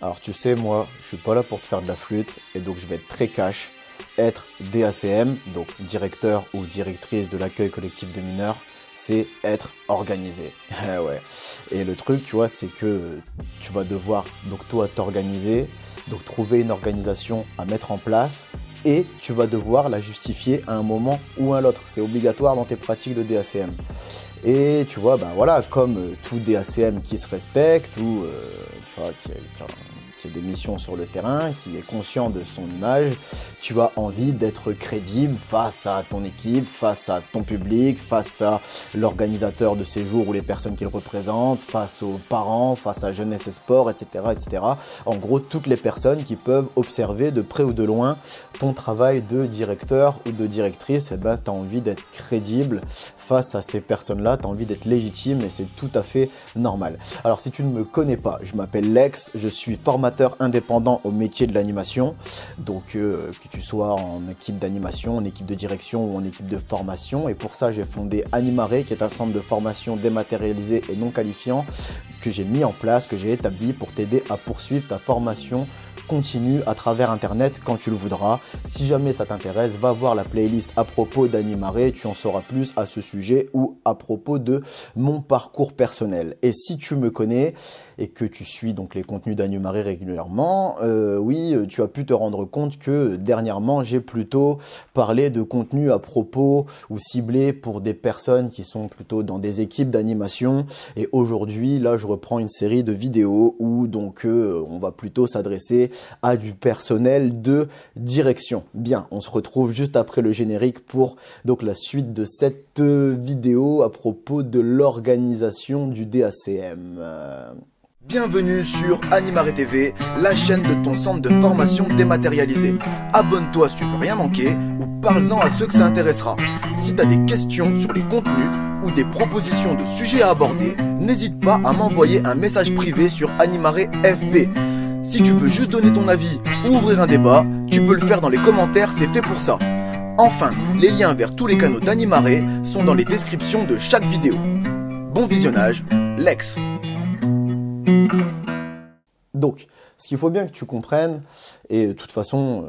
Alors tu sais, moi, je suis pas là pour te faire de la flûte et donc je vais être très cash. Être DACM, donc directeur ou directrice de l'accueil collectif de mineurs, c'est être organisé. Ouais. Et le truc, tu vois, c'est que tu vas devoir, donc toi, t'organiser, donc trouver une organisation à mettre en place et tu vas devoir la justifier à un moment ou à l'autre. C'est obligatoire dans tes pratiques de DACM. Et tu vois, ben voilà, comme tout DACM qui se respecte ou tu vois, qui a des missions sur le terrain, qui est conscient de son image, tu as envie d'être crédible face à ton équipe, face à ton public, face à l'organisateur de séjour ou les personnes qu'il représente, face aux parents, face à Jeunesse et Sport, etc., etc. En gros, toutes les personnes qui peuvent observer de près ou de loin ton travail de directeur ou de directrice, eh ben, tu as envie d'être crédible face à ces personnes-là, tu as envie d'être légitime et c'est tout à fait normal. Alors si tu ne me connais pas, je m'appelle Lex, je suis formateur indépendant au métier de l'animation, donc que tu sois en équipe d'animation, en équipe de direction ou en équipe de formation, et pour ça j'ai fondé Animare, qui est un centre de formation dématérialisé et non qualifiant que j'ai mis en place, que j'ai établi pour t'aider à poursuivre ta formation continue à travers internet quand tu le voudras. Si jamais ça t'intéresse, va voir la playlist à propos d'Animare, tu en sauras plus à ce sujet ou à propos de mon parcours personnel. Et si tu me connais et que tu suis donc les contenus d'Animare régulièrement, oui, tu as pu te rendre compte que dernièrement j'ai plutôt parlé de contenu à propos ou ciblé pour des personnes qui sont plutôt dans des équipes d'animation. Et aujourd'hui, là, je reprends une série de vidéos où donc on va plutôt s'adresser à du personnel de direction. Bien, on se retrouve juste après le générique pour donc la suite de cette vidéo à propos de l'organisation du DACM. Bienvenue sur Animare TV, la chaîne de ton centre de formation dématérialisé. Abonne-toi si tu veux rien manquer ou parle-en à ceux que ça intéressera. Si tu as des questions sur les contenus ou des propositions de sujets à aborder, n'hésite pas à m'envoyer un message privé sur Animare FB. Si tu veux juste donner ton avis ou ouvrir un débat, tu peux le faire dans les commentaires, c'est fait pour ça. Enfin, les liens vers tous les canaux d'Animare sont dans les descriptions de chaque vidéo. Bon visionnage, Lex. Donc, ce qu'il faut bien que tu comprennes, et de toute façon,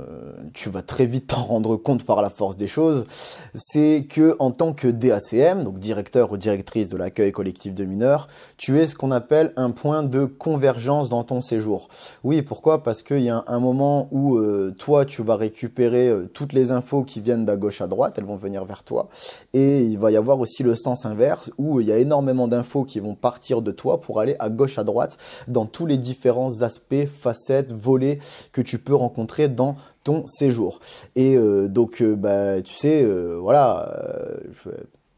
tu vas très vite t'en rendre compte par la force des choses, c'est que en tant que DACM, donc directeur ou directrice de l'accueil collectif de mineurs, tu es ce qu'on appelle un point de convergence dans ton séjour. Oui, pourquoi? Parce qu'il y a un moment où toi, tu vas récupérer toutes les infos qui viennent de gauche à droite, elles vont venir vers toi, et il va y avoir aussi le sens inverse où il y a énormément d'infos qui vont partir de toi pour aller à gauche à droite dans tous les différents aspects, facettes, volets que tu peux rencontrer dans ton séjour. Et donc, bah, tu sais, voilà,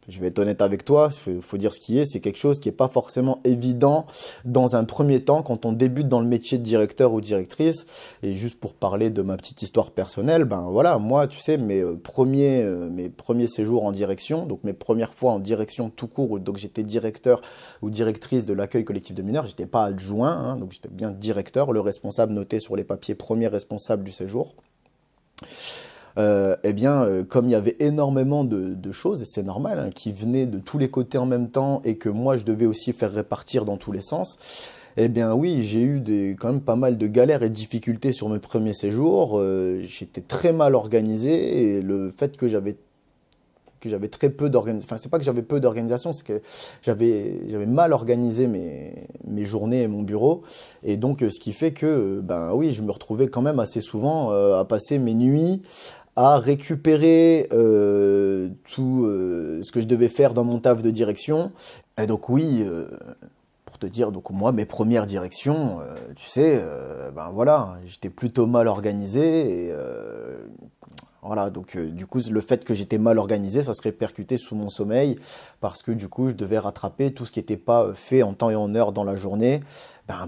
je vais être honnête avec toi, il faut dire ce qui est, c'est quelque chose qui n'est pas forcément évident dans un premier temps quand on débute dans le métier de directeur ou directrice. Et juste pour parler de ma petite histoire personnelle, ben voilà, moi, tu sais, mes premiers séjours en direction, donc mes premières fois en direction tout court, donc j'étais directeur ou directrice de l'accueil collectif de mineurs, j'étais pas adjoint, hein, donc j'étais bien directeur, le responsable noté sur les papiers, premier responsable du séjour. Eh bien, comme il y avait énormément de choses, et c'est normal, hein, qui venaient de tous les côtés en même temps et que moi, je devais aussi faire répartir dans tous les sens, eh bien oui, j'ai eu quand même pas mal de galères et de difficultés sur mes premiers séjours. J'étais très mal organisé et le fait que j'avais très peu d'organisation, enfin c'est pas que j'avais peu d'organisation, c'est que j'avais mal organisé mes journées et mon bureau, et donc ce qui fait que ben oui, je me retrouvais quand même assez souvent à passer mes nuits à récupérer tout ce que je devais faire dans mon taf de direction. Et donc oui, pour te dire, donc moi mes premières directions, tu sais, ben voilà, j'étais plutôt mal organisé et voilà, donc du coup, le fait que j'étais mal organisé, ça se répercutait sous mon sommeil parce que du coup, je devais rattraper tout ce qui n'était pas fait en temps et en heure dans la journée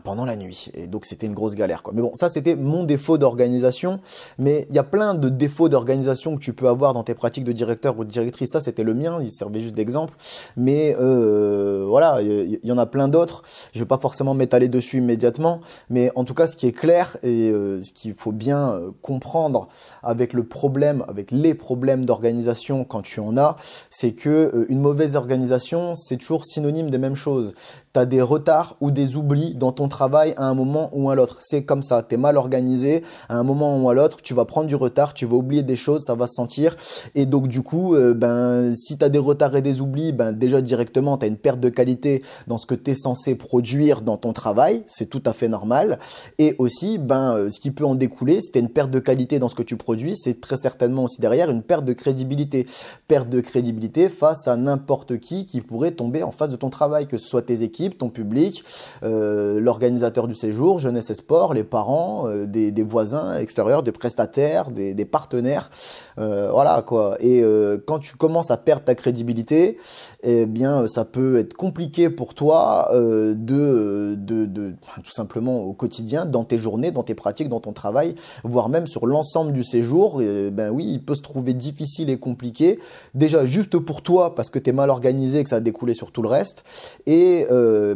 pendant la nuit. Et donc, c'était une grosse galère, quoi. Mais bon, ça, c'était mon défaut d'organisation. Mais il y a plein de défauts d'organisation que tu peux avoir dans tes pratiques de directeur ou de directrice. Ça, c'était le mien, il servait juste d'exemple. Mais voilà, il y en a plein d'autres. Je ne vais pas forcément m'étaler dessus immédiatement. Mais en tout cas, ce qui est clair et ce qu'il faut bien comprendre avec les problèmes d'organisation quand tu en as, c'est que une mauvaise organisation, c'est toujours synonyme des mêmes choses. tu as des retards ou des oublis dans ton travail à un moment ou à l'autre. C'est comme ça, tu es mal organisé, à un moment ou à l'autre, tu vas prendre du retard, tu vas oublier des choses, ça va se sentir. Et donc du coup, si tu as des retards et des oublis, déjà directement, tu as une perte de qualité dans ce que tu es censé produire dans ton travail, c'est tout à fait normal. Et aussi, ce qui peut en découler, si tu as une perte de qualité dans ce que tu produis, c'est très certainement aussi derrière une perte de crédibilité. Perte de crédibilité face à n'importe qui pourrait tomber en face de ton travail, que ce soit tes équipes, ton public, l'organisateur du séjour, jeunesse et sport, les parents, des voisins extérieurs, des prestataires, des partenaires, voilà quoi. Et quand tu commences à perdre ta crédibilité, eh bien ça peut être compliqué pour toi tout simplement au quotidien, dans tes journées, dans tes pratiques, dans ton travail, voire même sur l'ensemble du séjour. Oui, il peut se trouver difficile et compliqué, déjà juste pour toi parce que tu es mal organisé et que ça a découlé sur tout le reste, et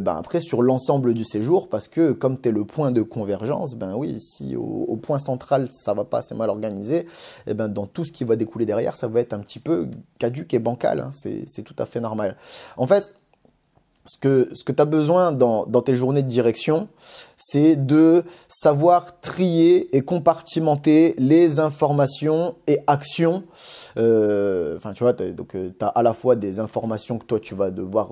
après sur l'ensemble du séjour parce que comme tu es le point de convergence, oui, si au point central ça va pas, c'est mal organisé, et dans tout ce qui va découler derrière, ça va être un petit peu caduc et bancal, hein, c'est tout à fait normal. En fait, ce que tu as besoin dans tes journées de direction, c'est de savoir trier et compartimenter les informations et actions. Tu vois, tu as à la fois des informations que toi, tu vas devoir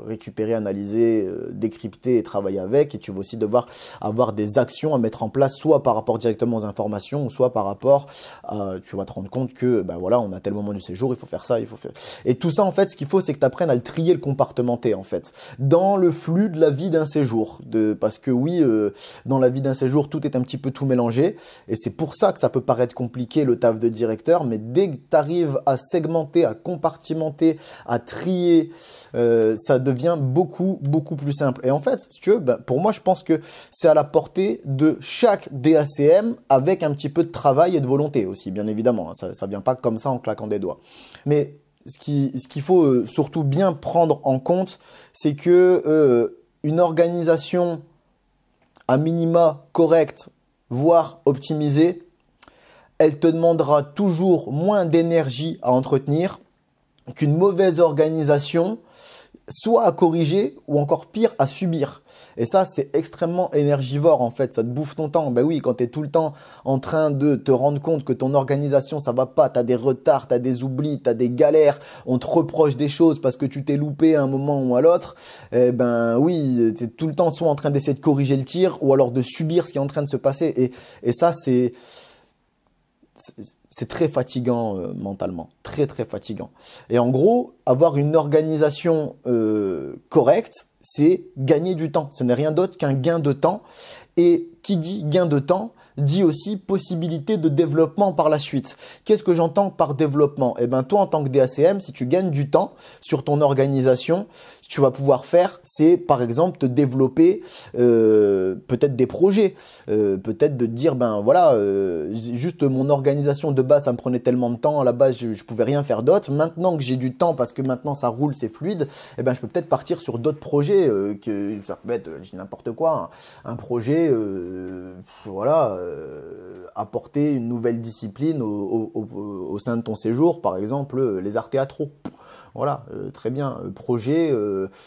récupérer, analyser, décrypter et travailler avec. Et tu vas aussi devoir avoir des actions à mettre en place, soit par rapport directement aux informations, ou soit par rapport à, tu vas te rendre compte que, voilà, on a tel moment du séjour, il faut faire ça, il faut faire... Et tout ça, en fait, ce qu'il faut, c'est que tu apprennes à le trier, le compartimenter, en fait, dans le flux de la vie d'un séjour. Parce que oui, dans la vie d'un séjour, tout est un petit peu tout mélangé. Et c'est pour ça que ça peut paraître compliqué, le taf de directeur. Mais dès que tu arrives à segmenter, à compartimenter, à trier, ça devient beaucoup, beaucoup plus simple. Et en fait, si tu veux, pour moi, je pense que c'est à la portée de chaque DACM avec un petit peu de travail et de volonté aussi, bien évidemment. Ça ne vient pas comme ça en claquant des doigts. Mais ce qu'il faut surtout bien prendre en compte, c'est que une organisation à minima correcte, voire optimisée, elle te demandera toujours moins d'énergie à entretenir qu'une mauvaise organisation, soit à corriger ou encore pire à subir. Et ça, c'est extrêmement énergivore en fait, ça te bouffe ton temps. Oui, quand tu es tout le temps en train de te rendre compte que ton organisation, ça va pas, tu as des retards, tu as des oublis, tu as des galères, on te reproche des choses parce que tu t'es loupé à un moment ou à l'autre, oui, tu es tout le temps soit en train d'essayer de corriger le tir ou alors de subir ce qui est en train de se passer. Et ça, c'est très fatigant mentalement, très très fatigant. Et en gros, avoir une organisation correcte, c'est gagner du temps. Ce n'est rien d'autre qu'un gain de temps. Et qui dit gain de temps, dit aussi possibilité de développement par la suite. Qu'est-ce que j'entends par développement? Toi, en tant que DACM, si tu gagnes du temps sur ton organisation, ce que tu vas pouvoir faire, c'est par exemple te développer peut-être des projets, peut-être de te dire, juste mon organisation de base, ça me prenait tellement de temps, à la base, je pouvais rien faire d'autre. Maintenant que j'ai du temps, parce que maintenant ça roule, c'est fluide, je peux peut-être partir sur d'autres projets, ça peut être, je dis n'importe quoi, un projet, apporter une nouvelle discipline au sein de ton séjour, par exemple les arts théâtraux. Voilà, très bien. Projet,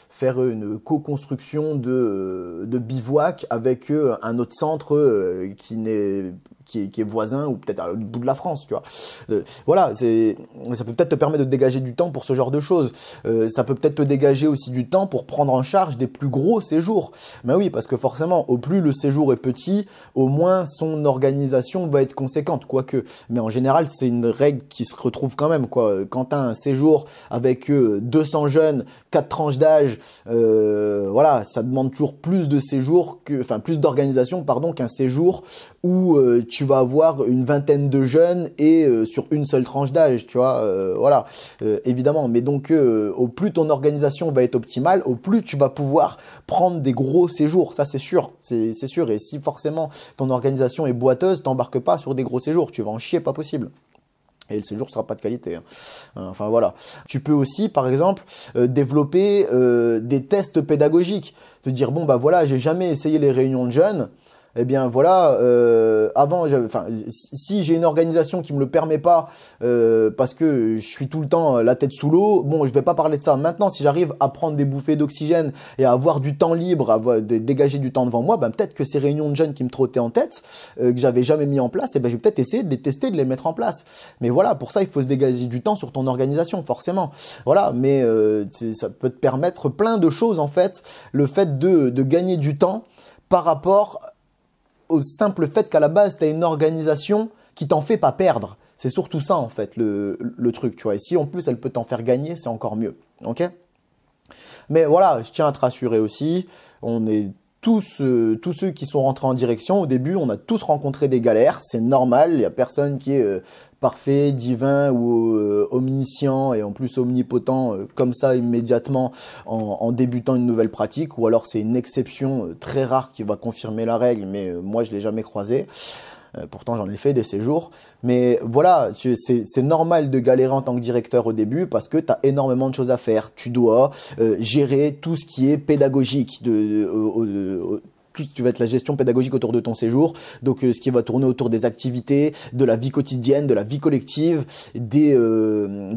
faire une co-construction de bivouac avec un autre centre qui est voisin ou peut-être à l'autre bout de la France, tu vois. Voilà, ça peut peut-être te permettre de dégager du temps pour ce genre de choses. Ça peut peut-être te dégager aussi du temps pour prendre en charge des plus gros séjours. Oui, parce que forcément, au plus le séjour est petit, au moins son organisation va être conséquente, quoique. Mais en général, c'est une règle qui se retrouve quand même, quoi. Quand tu as un séjour avec 200 jeunes, 4 tranches d'âge, voilà, ça demande toujours plus de séjours, plus d'organisation, qu'un séjour où tu vas avoir une vingtaine de jeunes et sur une seule tranche d'âge, tu vois, voilà, évidemment. Mais donc, au plus ton organisation va être optimale, au plus tu vas pouvoir prendre des gros séjours, ça c'est sûr, c'est sûr. Et si forcément ton organisation est boiteuse, t'embarques pas sur des gros séjours, tu vas en chier, pas possible. Et le séjour ne sera pas de qualité. Hein. Enfin voilà. Tu peux aussi, par exemple, développer des tests pédagogiques. Te dire, bon, voilà, j'ai jamais essayé les réunions de jeunes. eh bien voilà, enfin, si j'ai une organisation qui me le permet pas parce que je suis tout le temps la tête sous l'eau, bon, je vais pas parler de ça. Maintenant, si j'arrive à prendre des bouffées d'oxygène et à avoir du temps libre, à dégager du temps devant moi, ben peut-être que ces réunions de jeunes qui me trottaient en tête, que j'avais jamais mis en place, eh ben je vais peut-être essayer de les tester, de les mettre en place. Mais voilà, pour ça, il faut se dégager du temps sur ton organisation, forcément. Voilà, mais ça peut te permettre plein de choses en fait. Le fait de gagner du temps par rapport au simple fait qu'à la base, tu as une organisation qui t'en fait pas perdre. C'est surtout ça en fait le truc, tu vois. Et si en plus elle peut t'en faire gagner, c'est encore mieux. Ok? Mais voilà, je tiens à te rassurer aussi, on est tous ceux qui sont rentrés en direction, au début, on a tous rencontré des galères, c'est normal, il n'y a personne qui est parfait, divin ou omniscient et en plus omnipotent comme ça immédiatement en débutant une nouvelle pratique, ou alors c'est une exception très rare qui va confirmer la règle, mais moi je l'ai jamais croisé. Pourtant, j'en ai fait des séjours. Mais voilà, c'est normal de galérer en tant que directeur au début parce que tu as énormément de choses à faire. Tu dois gérer tout ce qui est pédagogique, tu vas être la gestion pédagogique autour de ton séjour, donc ce qui va tourner autour des activités, de la vie quotidienne, de la vie collective, des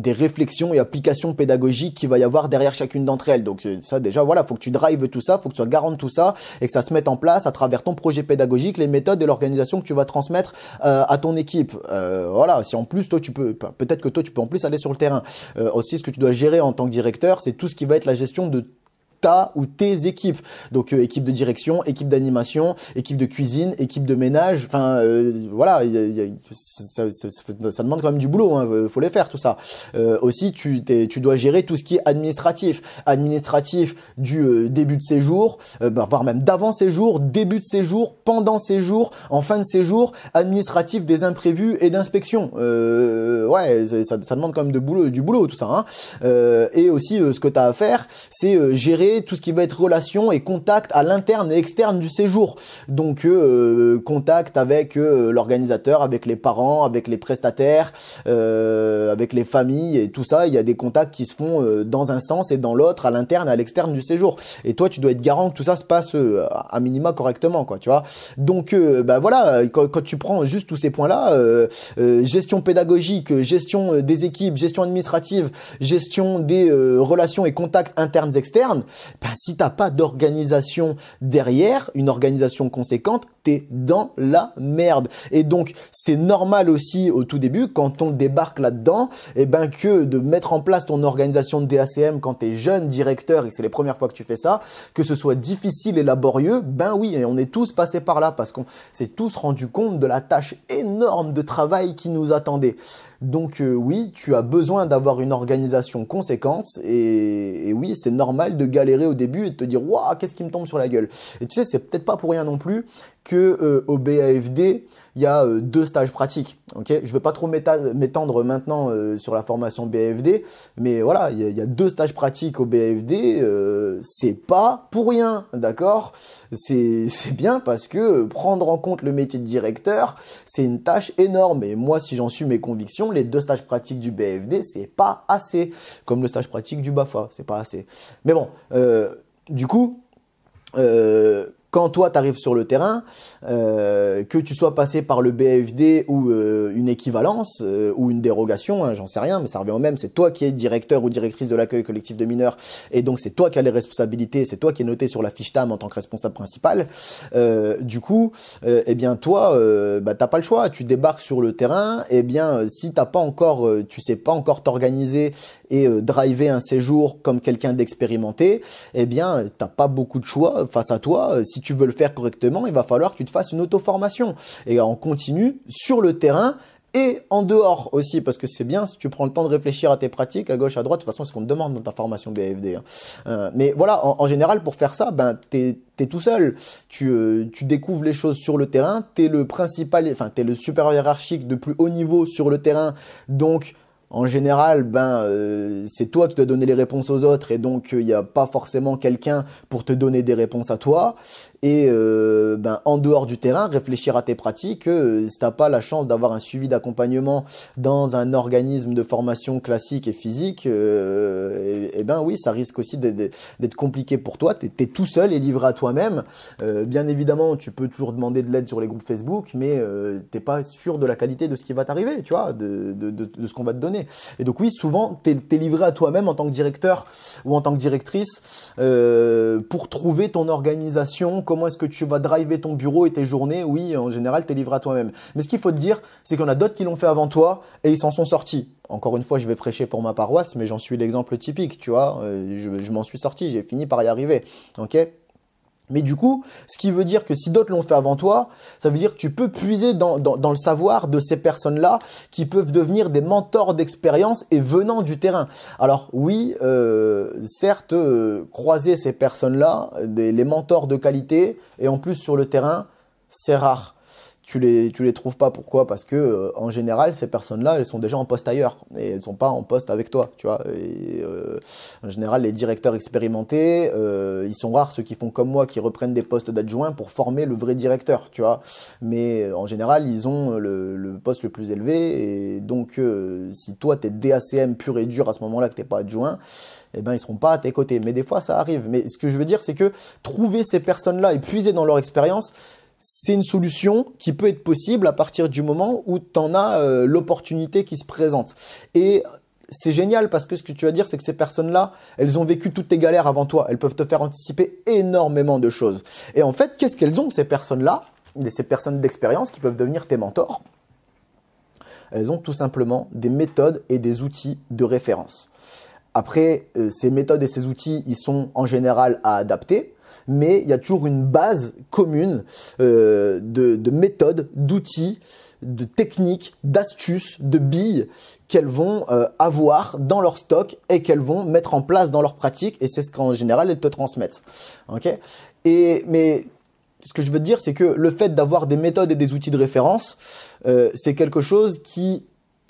réflexions et applications pédagogiques qu'il va y avoir derrière chacune d'entre elles. Donc ça déjà, voilà, faut que tu drives tout ça, faut que tu sois garant de tout ça et que ça se mette en place à travers ton projet pédagogique, les méthodes et l'organisation que tu vas transmettre à ton équipe. Voilà, si en plus toi tu peux, peut-être que toi tu peux en plus aller sur le terrain. Aussi, ce que tu dois gérer en tant que directeur, c'est tout ce qui va être la gestion de ta ou tes équipes, donc équipe de direction, équipe d'animation, équipe de cuisine, équipe de ménage, enfin voilà, ça demande quand même du boulot, hein, faut les faire tout ça. Aussi tu dois gérer tout ce qui est administratif du début de séjour, voire même d'avant séjour, début de séjour, pendant séjour, en fin de séjour, administratif des imprévus et d'inspection. Ouais, ça demande quand même du boulot tout ça, hein. Et aussi ce que tu as à faire, c'est gérer tout ce qui va être relation et contact à l'interne et externe du séjour. Donc contact avec l'organisateur, avec les parents, avec les prestataires, avec les familles et tout ça. Il y a des contacts qui se font dans un sens et dans l'autre, à l'interne et à l'externe du séjour. Et toi, tu dois être garant que tout ça se passe à minima correctement, quoi, tu vois. Donc voilà, quand tu prends juste tous ces points-là, gestion pédagogique, gestion des équipes, gestion administrative, gestion des relations et contacts internes externes, si t'as pas d'organisation derrière, une organisation conséquente, t'es dans la merde. Et donc, c'est normal aussi au tout début, quand on débarque là-dedans, que de mettre en place ton organisation de DACM quand t'es jeune directeur et que c'est les premières fois que tu fais ça, que ce soit difficile et laborieux, oui, et on est tous passés par là parce qu'on s'est tous rendu compte de la tâche énorme de travail qui nous attendait. Donc oui, tu as besoin d'avoir une organisation conséquente et oui, c'est normal de galérer au début et de te dire « Waouh, qu'est-ce qui me tombe sur la gueule ?» Et tu sais, c'est peut-être pas pour rien non plus que au BAFD, il y a 2 stages pratiques. Okay, je vais pas trop m'étendre maintenant sur la formation BAFD, mais voilà, il y a 2 stages pratiques au BAFD. C'est pas pour rien, d'accord? C'est bien parce que prendre en compte le métier de directeur, c'est une tâche énorme. Et moi, si j'en suis mes convictions, les 2 stages pratiques du BAFD, c'est pas assez. Comme le stage pratique du BAFA, c'est pas assez. Mais bon, du coup, quand toi, tu arrives sur le terrain, que tu sois passé par le BAFD ou une équivalence ou une dérogation, hein, j'en sais rien, mais ça revient au même, c'est toi qui es directeur ou directrice de l'accueil collectif de mineurs et donc c'est toi qui as les responsabilités, c'est toi qui es noté sur la fiche TAM en tant que responsable principal. Du coup, toi, t'as pas le choix, tu débarques sur le terrain, si t'as pas encore, tu sais pas encore t'organiser et driver un séjour comme quelqu'un d'expérimenté, t'as pas beaucoup de choix face à toi. Si tu veux le faire correctement, il va falloir que tu te fasses une auto-formation et en continu sur le terrain et en dehors aussi, parce que c'est bien si tu prends le temps de réfléchir à tes pratiques à gauche, à droite. De toute façon, c'est ce qu'on te demande dans ta formation BAFD. Mais voilà, en général, pour faire ça, t'es tout seul. Tu découvres les choses sur le terrain. T'es le principal, t'es le supérieur hiérarchique de plus haut niveau sur le terrain. Donc, en général, c'est toi qui dois donner les réponses aux autres et donc il n'y a pas forcément quelqu'un pour te donner des réponses à toi. et en dehors du terrain, réfléchir à tes pratiques. Si tu n'as pas la chance d'avoir un suivi d'accompagnement dans un organisme de formation classique et physique, oui, ça risque aussi d'être compliqué pour toi. Tu es tout seul et livré à toi-même. Bien évidemment, tu peux toujours demander de l'aide sur les groupes Facebook, mais tu n'es pas sûr de la qualité de ce qui va t'arriver, tu vois, de ce qu'on va te donner. Et donc oui, souvent, tu es livré à toi-même en tant que directeur ou en tant que directrice pour trouver ton organisation, comment est-ce que tu vas driver ton bureau et tes journées. Oui, en général, tu es livré à toi-même. Mais ce qu'il faut te dire, c'est qu'il y en a d'autres qui l'ont fait avant toi et ils s'en sont sortis. Encore une fois, je vais prêcher pour ma paroisse, mais j'en suis l'exemple typique, tu vois. Je m'en suis sorti, j'ai fini par y arriver, ok ? Mais du coup, ce qui veut dire que si d'autres l'ont fait avant toi, ça veut dire que tu peux puiser dans le savoir de ces personnes-là qui peuvent devenir des mentors d'expérience et venant du terrain. Alors oui, certes, croiser ces personnes-là, les mentors de qualité et en plus sur le terrain, c'est rare. Tu les trouves pas. Pourquoi? Parce que en général, ces personnes-là, elles sont déjà en poste ailleurs et elles sont pas en poste avec toi, tu vois. Et, en général, les directeurs expérimentés, ils sont rares ceux qui font comme moi, qui reprennent des postes d'adjoint pour former le vrai directeur, tu vois. Mais en général, ils ont le poste le plus élevé et donc si toi t'es DACM pur et dur à ce moment-là que t'es pas adjoint, eh ben ils seront pas à tes côtés. Mais des fois, ça arrive. Mais ce que je veux dire, c'est que trouver ces personnes-là et puiser dans leur expérience, c'est une solution qui peut être possible à partir du moment où tu en as l'opportunité qui se présente. Et c'est génial parce que ce que tu vas dire, c'est que ces personnes-là, elles ont vécu toutes tes galères avant toi. Elles peuvent te faire anticiper énormément de choses. Et en fait, qu'est-ce qu'elles ont, ces personnes-là, ces personnes d'expérience qui peuvent devenir tes mentors? Elles ont tout simplement des méthodes et des outils de référence. Après, ces méthodes et ces outils, ils sont en général à adapter. Mais il y a toujours une base commune de méthodes, d'outils, de techniques, d'astuces, de billes qu'elles vont avoir dans leur stock et qu'elles vont mettre en place dans leur pratique. Et c'est ce qu'en général, elles te transmettent. Okay? Mais ce que je veux te dire, c'est que le fait d'avoir des méthodes et des outils de référence, c'est quelque chose qui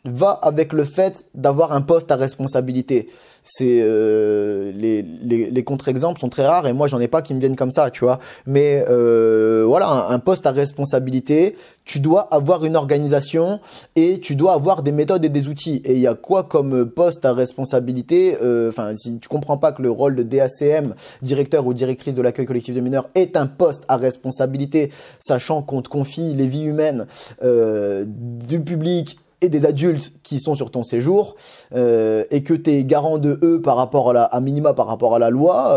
va avec le fait d'avoir un poste à responsabilité. C'est les contre-exemples sont très rares et moi j'en ai pas qui me viennent comme ça, tu vois. Mais voilà, un poste à responsabilité, tu dois avoir une organisation et tu dois avoir des méthodes et des outils. Et il y a quoi comme poste à responsabilité? Enfin, si tu comprends pas que le rôle de DACM, directeur ou directrice de l'accueil collectif de mineurs, est un poste à responsabilité, sachant qu'on te confie les vies humaines du public et des adultes qui sont sur ton séjour et que tu es garant de eux par rapport à minima par rapport à la loi,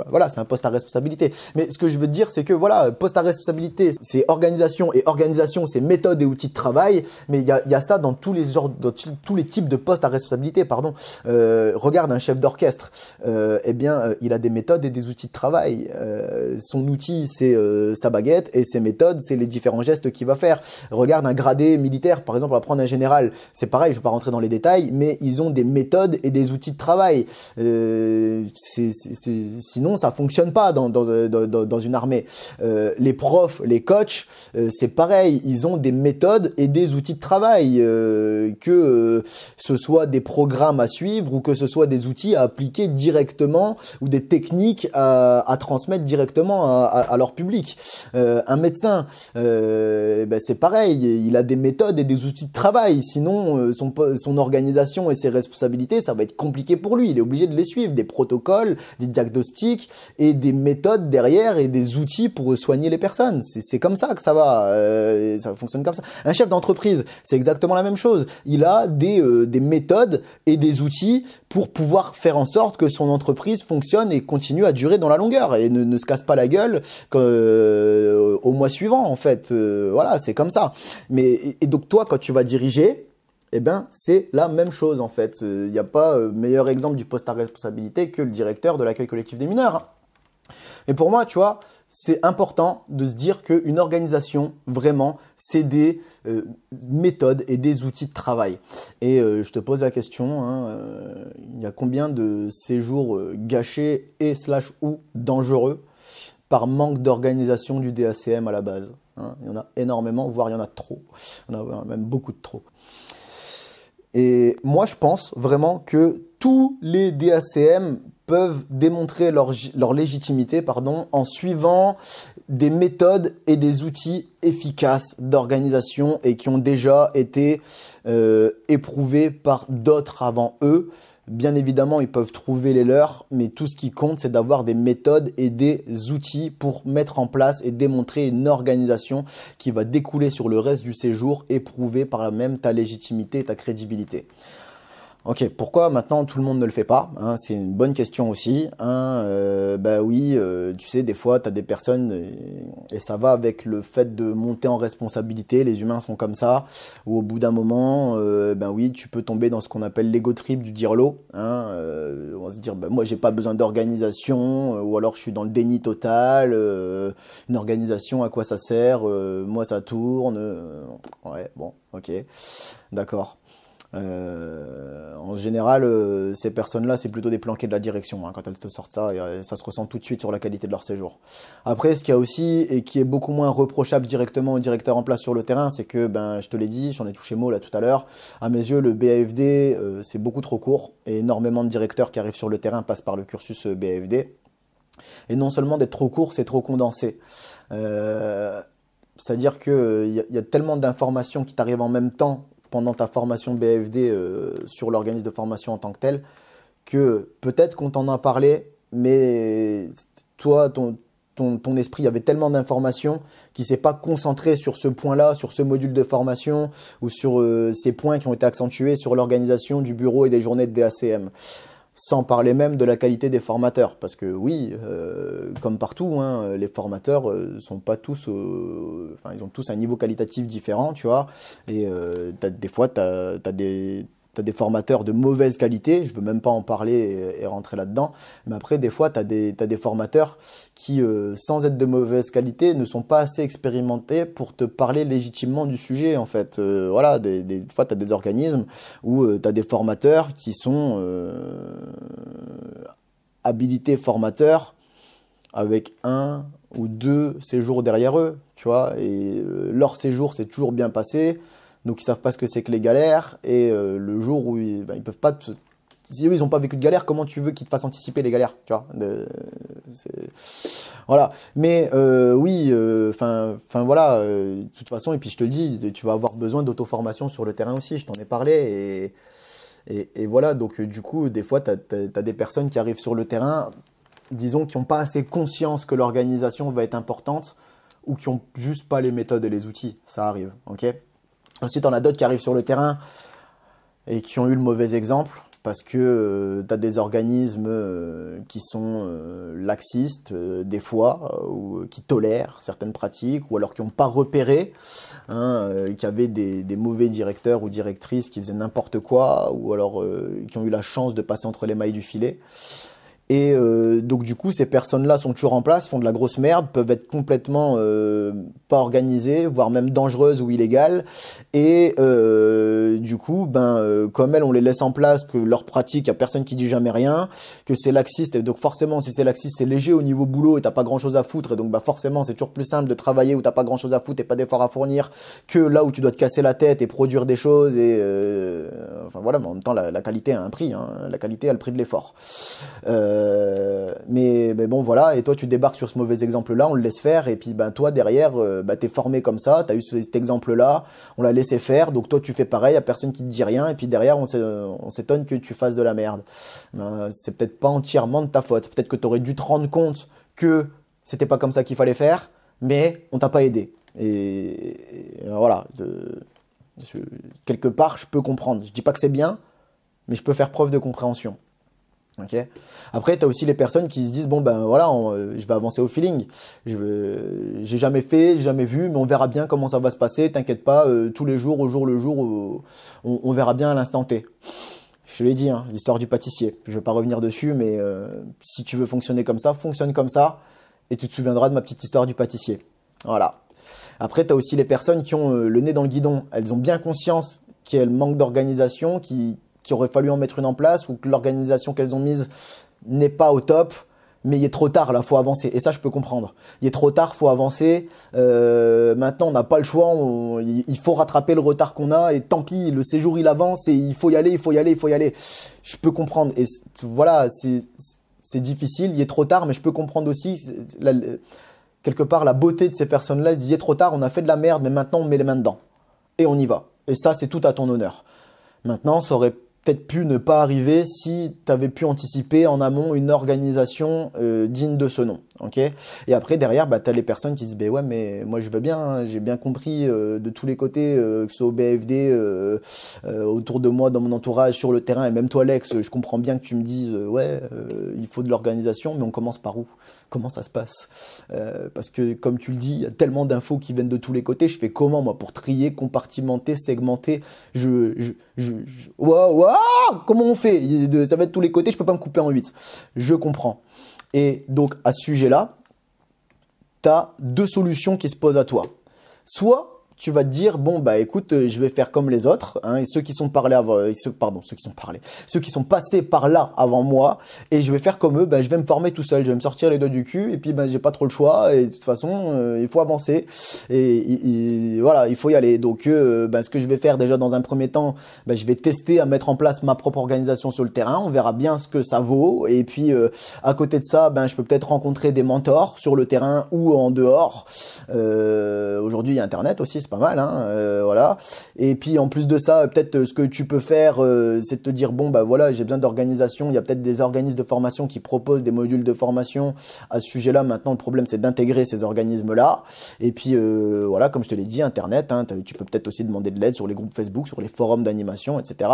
voilà, c'est un poste à responsabilité. Mais ce que je veux te dire, c'est que voilà, poste à responsabilité, c'est organisation et organisation, c'est méthode et outils de travail. Mais il y a ça dans tous les genres, dans tous les types de postes à responsabilité, pardon. Regarde un chef d'orchestre, il a des méthodes et des outils de travail. Son outil, c'est sa baguette et ses méthodes, c'est les différents gestes qu'il va faire. Regarde un gradé militaire, par exemple, on va prendre un général, c'est pareil, je ne vais pas rentrer dans les détails, mais ils ont des méthodes et des outils de travail. Sinon, ça ne fonctionne pas dans une armée. Les profs, les coachs, c'est pareil, ils ont des méthodes et des outils de travail, que ce soit des programmes à suivre ou que ce soit des outils à appliquer directement ou des techniques à transmettre directement à leur public. Un médecin, c'est pareil, il a des méthodes et des outils de travail, sinon son organisation et ses responsabilités, ça va être compliqué pour lui. Il est obligé de les suivre, des protocoles, des diagnostics et des méthodes derrière et des outils pour soigner les personnes. C'est comme ça que ça va, ça fonctionne comme ça. Un chef d'entreprise, c'est exactement la même chose. Il a des méthodes et des outils pour pouvoir faire en sorte que son entreprise fonctionne et continue à durer dans la longueur et ne se casse pas la gueule au mois suivant, en fait. Voilà, c'est comme ça. Et donc toi, quand tu vas diriger, c'est la même chose en fait. Il n'y a pas meilleur exemple du poste à responsabilité que le directeur de l'accueil collectif des mineurs, hein. Mais pour moi, tu vois, c'est important de se dire qu'une organisation, vraiment, c'est des méthodes et des outils de travail. Et je te pose la question, hein, il y a combien de séjours gâchés et / ou dangereux par manque d'organisation du DACM à la base, hein? Il y en a énormément, voire il y en a trop. Il y en a même beaucoup de trop. Et moi, je pense vraiment que tous les DACM peuvent démontrer leur légitimité en suivant des méthodes et des outils efficaces d'organisation et qui ont déjà été éprouvés par d'autres avant eux. Bien évidemment, ils peuvent trouver les leurs, mais tout ce qui compte, c'est d'avoir des méthodes et des outils pour mettre en place et démontrer une organisation qui va découler sur le reste du séjour et prouver par là même ta légitimité et ta crédibilité. Ok, pourquoi maintenant tout le monde ne le fait pas, hein, c'est une bonne question aussi. Bah oui, tu sais, des fois, tu as des personnes, et ça va avec le fait de monter en responsabilité, les humains sont comme ça, où au bout d'un moment, ben oui, tu peux tomber dans ce qu'on appelle l'ego trip du dirlo. Hein, on va se dire, ben, moi, j'ai pas besoin d'organisation, ou alors je suis dans le déni total, une organisation, à quoi ça sert, moi, ça tourne. Ouais, bon, ok, d'accord. En général, ces personnes-là, c'est plutôt des planqués de la direction hein, quand elles te sortent ça, et ça se ressent tout de suite sur la qualité de leur séjour. Après, ce qu'il y a aussi, et qui est beaucoup moins reprochable directement au directeur en place sur le terrain, c'est que, ben, je te l'ai dit, j'en ai touché mot là tout à l'heure, à mes yeux, le BAFD, c'est beaucoup trop court, et énormément de directeurs qui arrivent sur le terrain passent par le cursus BAFD. Et non seulement d'être trop court, c'est trop condensé. C'est-à-dire qu'il y a tellement d'informations qui t'arrivent en même temps pendant ta formation BAFD sur l'organisme de formation en tant que tel, que peut-être qu'on t'en a parlé, mais toi, ton esprit avait tellement d'informations qu'il ne s'est pas concentré sur ce point-là, sur ce module de formation, ou sur ces points qui ont été accentués sur l'organisation du bureau et des journées de DACM. Sans parler même de la qualité des formateurs, parce que oui, comme partout, hein, les formateurs sont pas tous, enfin ils ont tous un niveau qualitatif différent, tu vois. Et des fois, t'as des formateurs de mauvaise qualité. Je veux même pas en parler et rentrer là-dedans. Mais après, des fois, t'as des formateurs qui, sans être de mauvaise qualité, ne sont pas assez expérimentés pour te parler légitimement du sujet, en fait. Voilà, des fois, tu as des organismes où tu as des formateurs qui sont habilités formateurs avec 1 ou 2 séjours derrière eux, tu vois. Et leur séjour s'est toujours bien passé, donc ils savent pas ce que c'est que les galères. Et le jour où ils peuvent pas si eux, ils n'ont pas vécu de galère, comment tu veux qu'ils te fassent anticiper les galères, tu vois voilà. Mais oui, voilà, de toute façon, et puis je te le dis, tu vas avoir besoin d'auto-formation sur le terrain aussi, je t'en ai parlé, et voilà, donc du coup, des fois, tu as des personnes qui arrivent sur le terrain, disons, qui n'ont pas assez conscience que l'organisation va être importante, ou qui n'ont juste pas les méthodes et les outils, ça arrive, ok. Ensuite, on a d'autres qui arrivent sur le terrain, et qui ont eu le mauvais exemple, parce que tu as des organismes qui sont laxistes des fois, ou qui tolèrent certaines pratiques, ou alors qui n'ont pas repéré, qui avaient des mauvais directeurs ou directrices qui faisaient n'importe quoi, ou alors qui ont eu la chance de passer entre les mailles du filet. Et donc du coup, ces personnes-là sont toujours en place, font de la grosse merde, peuvent être complètement pas organisées, voire même dangereuses ou illégales. Et du coup, comme elles, on les laisse en place, que leur pratique, il n'y a personne qui dit jamais rien, que c'est laxiste. Et donc forcément, si c'est laxiste, c'est léger au niveau boulot et t'as pas grand-chose à foutre. Et donc forcément, c'est toujours plus simple de travailler où t'as pas grand-chose à foutre et pas d'efforts à fournir, que là où tu dois te casser la tête et produire des choses. Et enfin voilà, mais en même temps, la qualité a un prix. Hein. La qualité a le prix de l'effort. Mais bon voilà, et toi tu débarques sur ce mauvais exemple là, on le laisse faire, et puis toi derrière t'es formé comme ça, t'as eu cet exemple là, on l'a laissé faire, donc toi tu fais pareil, y'a personne qui te dit rien, et puis derrière on s'étonne que tu fasses de la merde. C'est peut-être pas entièrement de ta faute, peut-être que t'aurais dû te rendre compte que c'était pas comme ça qu'il fallait faire, mais on t'a pas aidé, et voilà, quelque part je peux comprendre, je dis pas que c'est bien, mais je peux faire preuve de compréhension. Okay. Après, tu as aussi les personnes qui se disent bon voilà, je vais avancer au feeling. J'ai jamais fait, j'ai jamais vu, mais on verra bien comment ça va se passer. T'inquiète pas, tous les jours, au jour le jour, on verra bien à l'instant T. Je te l'ai dit, hein, l'histoire du pâtissier. Je vais pas revenir dessus, mais si tu veux fonctionner comme ça, fonctionne comme ça, et tu te souviendras de ma petite histoire du pâtissier. Voilà. Après, tu as aussi les personnes qui ont le nez dans le guidon. Elles ont bien conscience qu'elles manquent d'organisation, qu'il aurait fallu en mettre une en place, ou que l'organisation qu'elles ont mise n'est pas au top, mais il est trop tard, là, faut avancer. Et ça, je peux comprendre. Il est trop tard, faut avancer. Maintenant, on n'a pas le choix. Il faut rattraper le retard qu'on a. Et tant pis, le séjour, il avance et il faut y aller, il faut y aller, il faut y aller. Je peux comprendre. Et voilà, c'est difficile. Il est trop tard, mais je peux comprendre aussi, quelque part, la beauté de ces personnes-là. Il est trop tard, on a fait de la merde, mais maintenant, on met les mains dedans. Et on y va. Et ça, c'est tout à ton honneur. Maintenant, ça aurait peut-être pu ne pas arriver si tu avais pu anticiper en amont une organisation digne de ce nom. Okay, et après, derrière, tu as les personnes qui disent bah ouais, mais moi je veux bien, hein, j'ai bien compris de tous les côtés, que ce soit au BFD, autour de moi, dans mon entourage, sur le terrain, et même toi, Alex, je comprends bien que tu me dises ouais, il faut de l'organisation, mais on commence par où? Comment ça se passe? Parce que, comme tu le dis, il y a tellement d'infos qui viennent de tous les côtés. Je fais comment, moi, pour trier, compartimenter, segmenter? Comment on fait? Ça va être de tous les côtés, je peux pas me couper en 8. Je comprends. Et donc, à ce sujet-là, tu as deux solutions qui se posent à toi. Soit tu vas te dire bon bah écoute, je vais faire comme les autres, hein, et ceux qui sont passés par là avant moi, et je vais faire comme eux, je vais me former tout seul, je vais me sortir les doigts du cul, et puis j'ai pas trop le choix, et de toute façon il faut avancer, et voilà, il faut y aller. Donc ce que je vais faire déjà dans un premier temps, je vais tester à mettre en place ma propre organisation sur le terrain, on verra bien ce que ça vaut, et puis à côté de ça, je peux peut-être rencontrer des mentors sur le terrain ou en dehors. Aujourd'hui il y a internet aussi, c'est pas mal, hein, voilà. Et puis en plus de ça, peut-être ce que tu peux faire, c'est de te dire bon voilà, j'ai besoin d'organisation. Il y a peut-être des organismes de formation qui proposent des modules de formation à ce sujet-là. Maintenant, le problème c'est d'intégrer ces organismes-là. Et puis voilà, comme je te l'ai dit, internet, hein, tu peux peut-être aussi demander de l'aide sur les groupes Facebook, sur les forums d'animation, etc.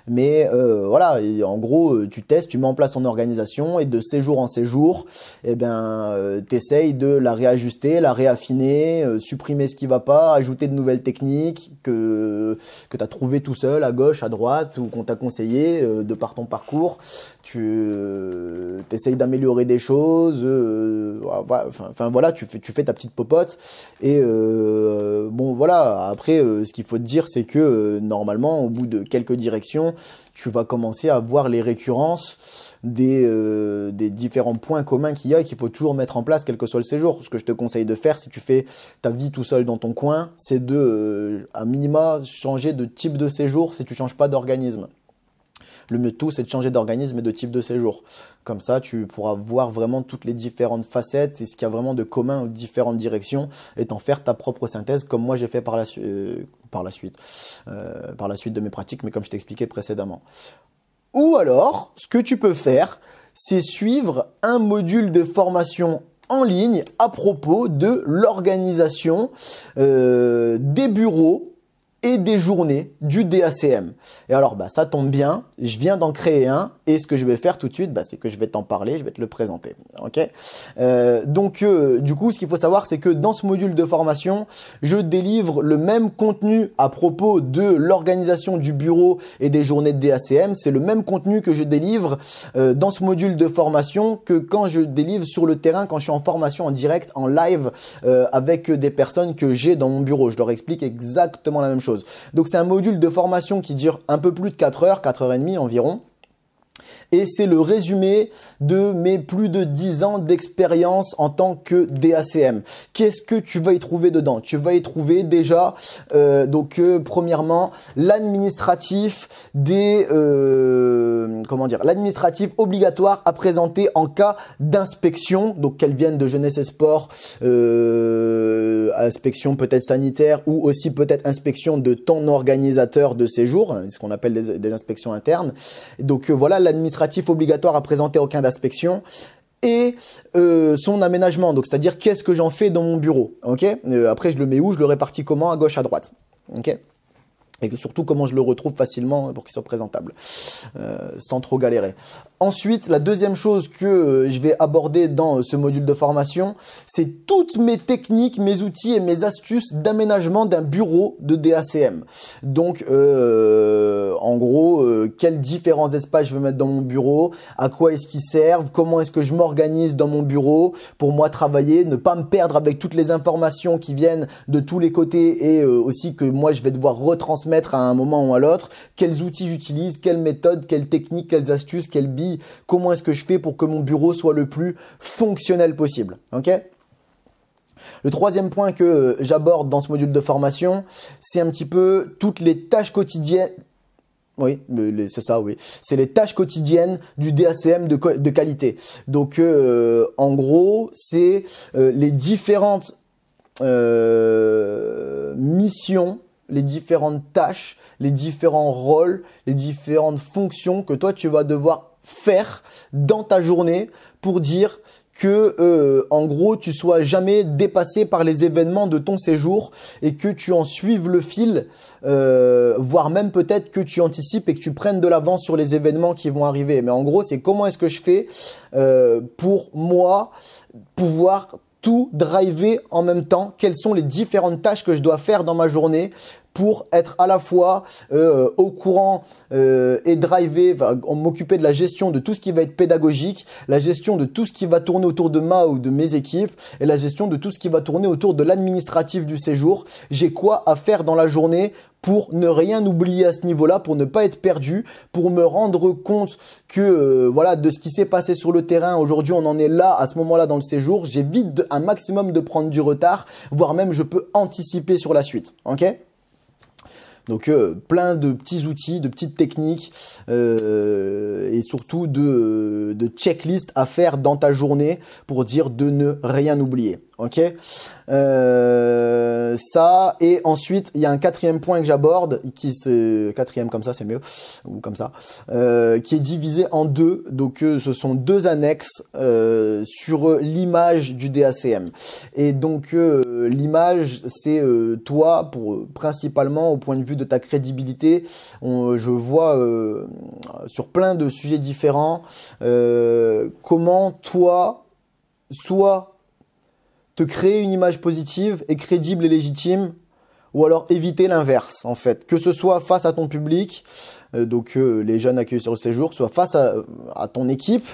Mais voilà, et en gros, tu testes, tu mets en place ton organisation, et de séjour en séjour, t'essayes de la réajuster, la réaffiner, supprimer ce qui va pas, ajouter de nouvelles techniques que tu as trouvées tout seul, à gauche, à droite, ou qu'on t'a conseillé de par ton parcours. Tu essayes d'améliorer des choses, voilà, tu fais ta petite popote. Et bon voilà, après ce qu'il faut te dire, c'est que normalement, au bout de quelques directions, tu vas commencer à voir les récurrences des différents points communs qu'il y a et qu'il faut toujours mettre en place quel que soit le séjour. Ce que je te conseille de faire si tu fais ta vie tout seul dans ton coin, c'est de à minima changer de type de séjour si tu ne changes pas d'organisme. Le mieux de tout, c'est de changer d'organisme et de type de séjour. Comme ça, tu pourras voir vraiment toutes les différentes facettes et ce qu'il y a vraiment de commun aux différentes directions et t'en faire ta propre synthèse comme moi j'ai fait par la suite de mes pratiques, mais comme je t'ai expliqué précédemment. Ou alors, ce que tu peux faire, c'est suivre un module de formation en ligne à propos de l'organisation des bureaux et des journées du DACM. Et alors, ça tombe bien, je viens d'en créer un et ce que je vais faire tout de suite, c'est que je vais t'en parler, je vais te le présenter. Okay, donc, du coup, ce qu'il faut savoir, c'est que dans ce module de formation, je délivre le même contenu à propos de l'organisation du bureau et des journées de DACM. C'est le même contenu que je délivre dans ce module de formation que quand je délivre sur le terrain, quand je suis en formation en direct, en live, avec des personnes que j'ai dans mon bureau. Je leur explique exactement la même chose. Donc c'est un module de formation qui dure un peu plus de 4 heures, 4 heures et demie environ. Et c'est le résumé de mes plus de 10 ans d'expérience en tant que DACM. Qu'est-ce que tu vas y trouver dedans? Tu vas y trouver déjà, premièrement, l'administratif l'administratif obligatoire à présenter en cas d'inspection. Donc qu'elle vienne de jeunesse et sport, inspection peut-être sanitaire ou aussi peut-être inspection de ton organisateur de séjour, ce qu'on appelle des inspections internes. Donc voilà l'administratif obligatoire à présenter au cas d'inspection et son aménagement, donc c'est-à-dire qu'est-ce que j'en fais dans mon bureau. Okay, après je le mets où, je le répartis comment, à gauche, à droite. Okay, et surtout comment je le retrouve facilement pour qu'il soit présentable sans trop galérer. Ensuite, la deuxième chose que je vais aborder dans ce module de formation, c'est toutes mes techniques, mes outils et mes astuces d'aménagement d'un bureau de DACM. Donc, en gros, quels différents espaces je veux mettre dans mon bureau, à quoi est-ce qu'ils servent, comment est-ce que je m'organise dans mon bureau pour moi travailler, ne pas me perdre avec toutes les informations qui viennent de tous les côtés et aussi que moi je vais devoir retransmettre transmettre à un moment ou à l'autre, quels outils j'utilise, quelles méthodes, quelles techniques, quelles astuces, quelles billes, comment est-ce que je fais pour que mon bureau soit le plus fonctionnel possible. Ok ? Le troisième point que j'aborde dans ce module de formation, c'est un petit peu toutes les tâches quotidiennes. Oui, c'est ça, oui. C'est les tâches quotidiennes du DACM de qualité. Donc, en gros, c'est les différentes missions, les différentes tâches, les différents rôles, les différentes fonctions que toi, tu vas devoir faire dans ta journée pour dire que en gros tu sois jamais dépassé par les événements de ton séjour et que tu en suives le fil, voire même peut-être que tu anticipes et que tu prennes de l'avance sur les événements qui vont arriver. Mais en gros, c'est comment est-ce que je fais pour moi pouvoir tout driver en même temps, quelles sont les différentes tâches que je dois faire dans ma journée pour être à la fois au courant et driver, m'occuper de la gestion de tout ce qui va être pédagogique, la gestion de tout ce qui va tourner autour de moi ou de mes équipes et la gestion de tout ce qui va tourner autour de l'administratif du séjour. J'ai quoi à faire dans la journée pour ne rien oublier à ce niveau-là, pour ne pas être perdu, pour me rendre compte que voilà, de ce qui s'est passé sur le terrain. Aujourd'hui, on en est là, à ce moment-là dans le séjour. J'évite un maximum de prendre du retard, voire même je peux anticiper sur la suite. Ok ? Donc plein de petits outils, de petites techniques et surtout de checklists à faire dans ta journée pour dire de ne rien oublier. Ok, ça, et ensuite il y a un quatrième point que j'aborde, quatrième comme ça c'est mieux, ou comme ça, qui est divisé en deux. Donc ce sont deux annexes sur l'image du DACM. Et donc l'image, c'est toi, principalement au point de vue de ta crédibilité. Je vois sur plein de sujets différents comment toi, soit te créer une image positive et crédible et légitime, ou alors éviter l'inverse en fait, que ce soit face à ton public, donc les jeunes accueillis sur le séjour, soit face à ton équipe,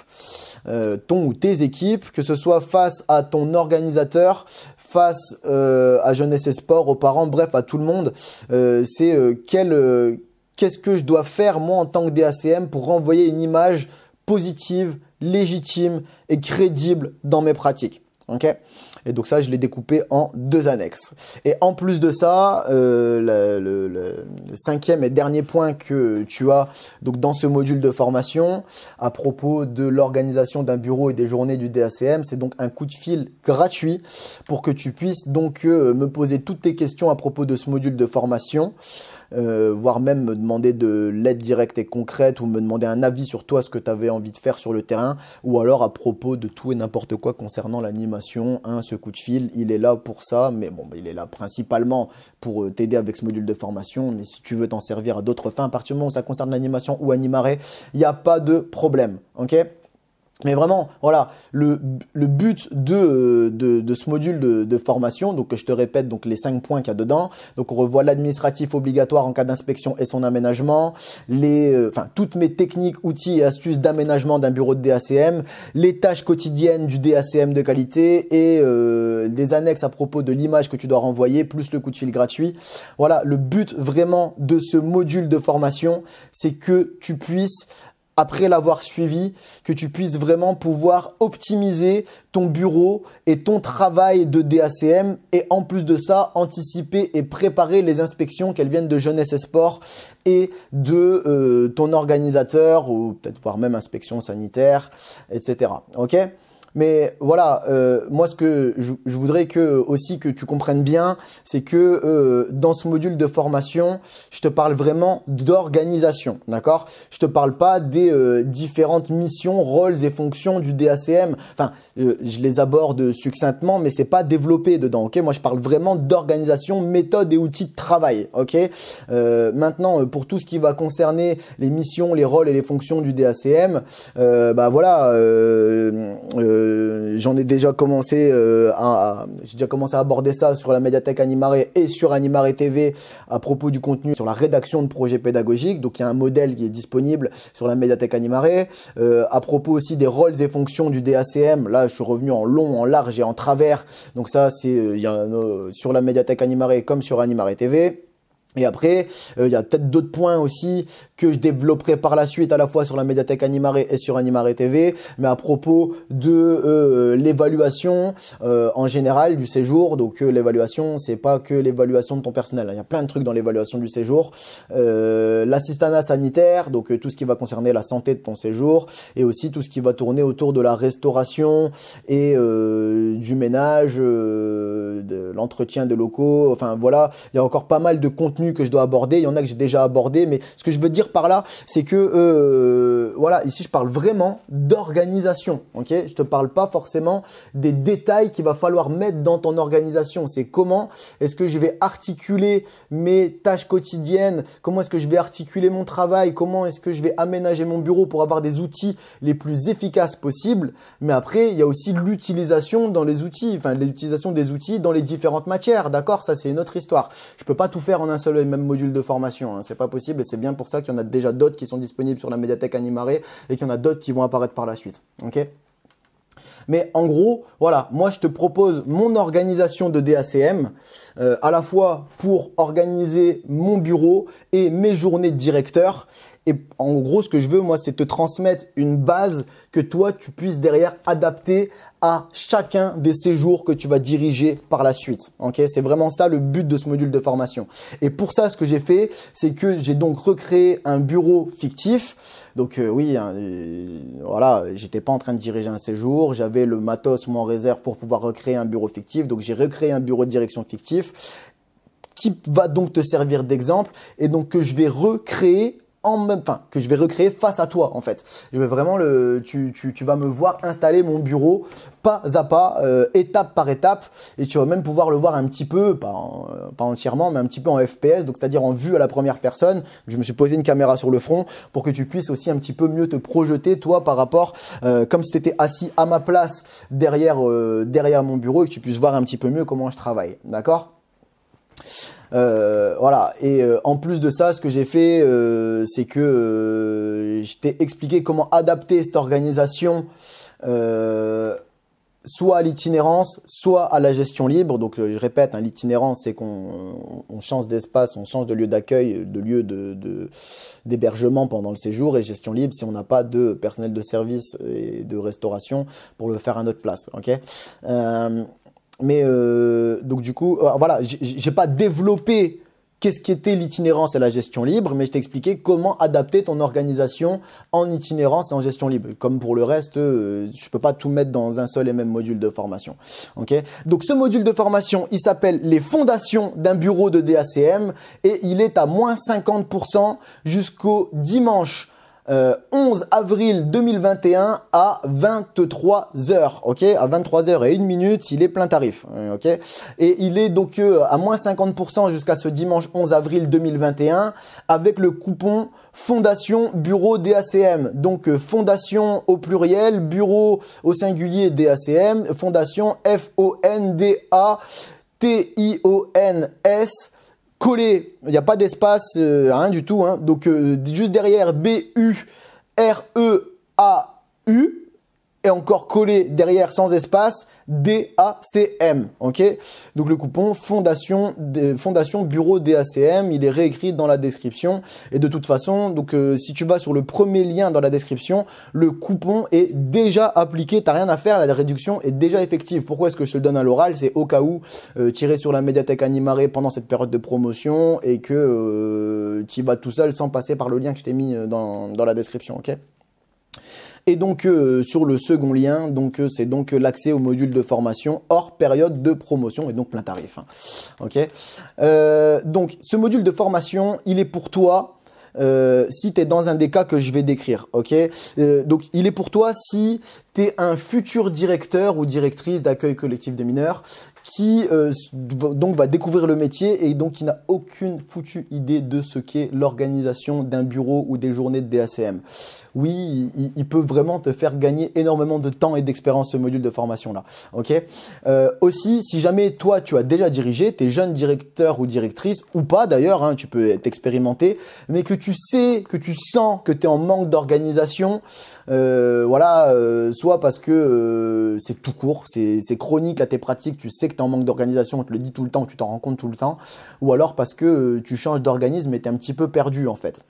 ton ou tes équipes, que ce soit face à ton organisateur, face à Jeunesse et Sport, aux parents, bref à tout le monde. Qu'est-ce que je dois faire moi en tant que DACM pour renvoyer une image positive, légitime et crédible dans mes pratiques. Ok ? Et donc ça, je l'ai découpé en deux annexes. Et en plus de ça, le cinquième et dernier point que tu as donc dans ce module de formation à propos de l'organisation d'un bureau et des journées du DACM, c'est donc un coup de fil gratuit pour que tu puisses donc me poser toutes tes questions à propos de ce module de formation. Voire même me demander de l'aide directe et concrète ou me demander un avis sur toi, ce que tu avais envie de faire sur le terrain, ou alors à propos de tout et n'importe quoi concernant l'animation. Ce coup de fil, il est là pour ça, mais bon, il est là principalement pour t'aider avec ce module de formation, mais si tu veux t'en servir à d'autres fins, à partir du moment où ça concerne l'animation ou Animare, il n'y a pas de problème, ok ? Mais vraiment, voilà, le but de ce module de formation, donc je te répète donc les 5 points qu'il y a dedans. Donc on revoit l'administratif obligatoire en cas d'inspection et son aménagement, toutes mes techniques, outils et astuces d'aménagement d'un bureau de DACM, les tâches quotidiennes du DACM de qualité et des annexes à propos de l'image que tu dois renvoyer, plus le coup de fil gratuit. Voilà, le but vraiment de ce module de formation, c'est que tu puisses, après l'avoir suivi, que tu puisses vraiment pouvoir optimiser ton bureau et ton travail de DACM et en plus de ça, anticiper et préparer les inspections, qu'elles viennent de Jeunesse et Sport et de ton organisateur ou peut-être voire même inspection sanitaire, etc. Ok ? Mais voilà, moi ce que je voudrais aussi que tu comprennes bien, c'est que dans ce module de formation, je te parle vraiment d'organisation, d'accord ? Je te parle pas des différentes missions, rôles et fonctions du DACM. Enfin, je les aborde succinctement, mais c'est pas développé dedans, ok ? Moi, je parle vraiment d'organisation, méthode et outils de travail, ok ? Maintenant, pour tout ce qui va concerner les missions, les rôles et les fonctions du DACM, j'en ai déjà commencé à aborder ça sur la médiathèque Animare et sur Animare TV à propos du contenu sur la rédaction de projets pédagogiques. Donc il y a un modèle qui est disponible sur la médiathèque Animare. À propos aussi des rôles et fonctions du DACM, là je suis revenu en long, en large et en travers. Donc ça c'est sur la médiathèque Animare comme sur Animare TV. Et après, il y a peut-être d'autres points aussi que je développerai par la suite à la fois sur la médiathèque Animare et sur Animare TV, mais à propos de l'évaluation en général du séjour. Donc l'évaluation, c'est pas que l'évaluation de ton personnel. Il y a plein de trucs dans l'évaluation du séjour. L'assistanat sanitaire, donc tout ce qui va concerner la santé de ton séjour, et aussi tout ce qui va tourner autour de la restauration et du ménage, de l'entretien des locaux. Enfin voilà, il y a encore pas mal de contenu que je dois aborder. Il y en a que j'ai déjà abordé, mais ce que je veux dire par là, c'est que voilà, ici je parle vraiment d'organisation. Ok, je te parle pas forcément des détails qu'il va falloir mettre dans ton organisation. C'est comment est-ce que je vais articuler mes tâches quotidiennes, comment est-ce que je vais articuler mon travail, comment est-ce que je vais aménager mon bureau pour avoir des outils les plus efficaces possibles. Mais après, il y a aussi l'utilisation dans les outils, enfin l'utilisation des outils dans les différentes matières. D'accord, ça c'est une autre histoire. Je peux pas tout faire en un seul et même module de formation, hein. C'est pas possible et c'est bien pour ça qu'il y en a déjà d'autres qui sont disponibles sur la médiathèque Animare et qu'il y en a d'autres qui vont apparaître par la suite. Ok ? Mais en gros, voilà, moi je te propose mon organisation de DACM à la fois pour organiser mon bureau et mes journées de directeur. Et en gros, ce que je veux, moi, c'est te transmettre une base que toi, tu puisses derrière adapter à chacun des séjours que tu vas diriger par la suite. Ok, c'est vraiment ça le but de ce module de formation. Et pour ça, ce que j'ai fait, c'est que j'ai donc recréé un bureau fictif. Donc oui, hein, voilà, j'étais pas en train de diriger un séjour, j'avais le matos moi en réserve pour pouvoir recréer un bureau fictif. Donc j'ai recréé un bureau de direction fictif qui va donc te servir d'exemple et donc que je vais recréer que je vais recréer face à toi en fait. Je vais vraiment tu vas me voir installer mon bureau pas à pas, étape par étape, et tu vas même pouvoir le voir un petit peu, pas entièrement, mais un petit peu en FPS, donc c'est-à-dire en vue à la première personne. Je me suis posé une caméra sur le front pour que tu puisses aussi un petit peu mieux te projeter toi par rapport, comme si tu étais assis à ma place derrière mon bureau et que tu puisses voir un petit peu mieux comment je travaille. D'accord ? Voilà, et en plus de ça, ce que j'ai fait, c'est que je t'ai expliqué comment adapter cette organisation soit à l'itinérance, soit à la gestion libre. Donc je répète, hein, l'itinérance, c'est qu'on change d'espace, on change de lieu d'accueil, de lieu d'hébergement pendant le séjour, et gestion libre, si on n'a pas de personnel de service et de restauration pour le faire à notre place. Ok. Mais donc du coup, voilà, j'ai pas développé qu'est-ce qu'était l'itinérance et la gestion libre, mais je t'ai expliqué comment adapter ton organisation en itinérance et en gestion libre. Comme pour le reste, je peux pas tout mettre dans un seul et même module de formation. Ok ? Donc ce module de formation, il s'appelle les fondations d'un bureau de DACM et il est à moins 50% jusqu'au dimanche 11 avril 2021 à 23 h. Ok, à 23 h et 1 minute, il est plein tarif. Ok, et il est donc à moins 50% jusqu'à ce dimanche 11 avril 2021 avec le coupon Fondation Bureau DACM. Donc Fondation au pluriel, Bureau au singulier DACM, Fondation FONDATIONS. Collé, il n'y a pas d'espace, rien du tout, hein. Donc juste derrière BUREAU et encore collé derrière sans espace DACM. Ok, donc le coupon Fondation Bureau DACM, il est réécrit dans la description. Et de toute façon, donc si tu vas sur le premier lien dans la description, le coupon est déjà appliqué. T'as rien à faire, la réduction est déjà effective. Pourquoi est-ce que je te le donne à l'oral? C'est au cas où tirer sur la médiathèque Animare pendant cette période de promotion et que tu y vas tout seul sans passer par le lien que je t'ai mis dans la description. Ok. Et donc sur le second lien, donc c'est donc l'accès au module de formation hors période de promotion et donc plein tarif. Hein. Ok. Donc ce module de formation, il est pour toi si tu es dans un des cas que je vais décrire. Ok. Donc il est pour toi si tu es un futur directeur ou directrice d'accueil collectif de mineurs qui donc va découvrir le métier et donc qui n'a aucune foutue idée de ce qu'est l'organisation d'un bureau ou des journées de DACM. oui, il peut vraiment te faire gagner énormément de temps et d'expérience ce module de formation-là. Ok. Aussi, si jamais toi, tu as déjà dirigé, tu es jeune directeur ou directrice, ou pas d'ailleurs, hein, tu peux être expérimenté, mais que tu sais, que tu sens que tu es en manque d'organisation, voilà, soit parce que c'est tout court, c'est chronique à tes pratiques, tu sais que tu es en manque d'organisation, on te le dit tout le temps, tu t'en rends compte tout le temps, ou alors parce que tu changes d'organisme et tu es un petit peu perdu en fait,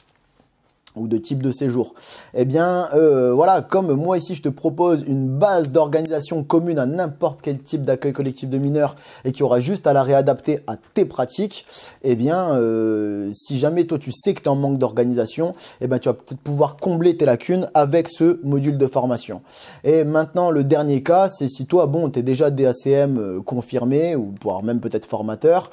ou de type de séjour. Eh bien, voilà, comme moi ici, je te propose une base d'organisation commune à n'importe quel type d'accueil collectif de mineurs et qui aura juste à la réadapter à tes pratiques, eh bien, si jamais toi, tu sais que tu es en manque d'organisation, eh bien, tu vas peut-être pouvoir combler tes lacunes avec ce module de formation. Et maintenant, le dernier cas, c'est si toi, bon, tu es déjà DACM confirmé ou voire même peut-être formateur,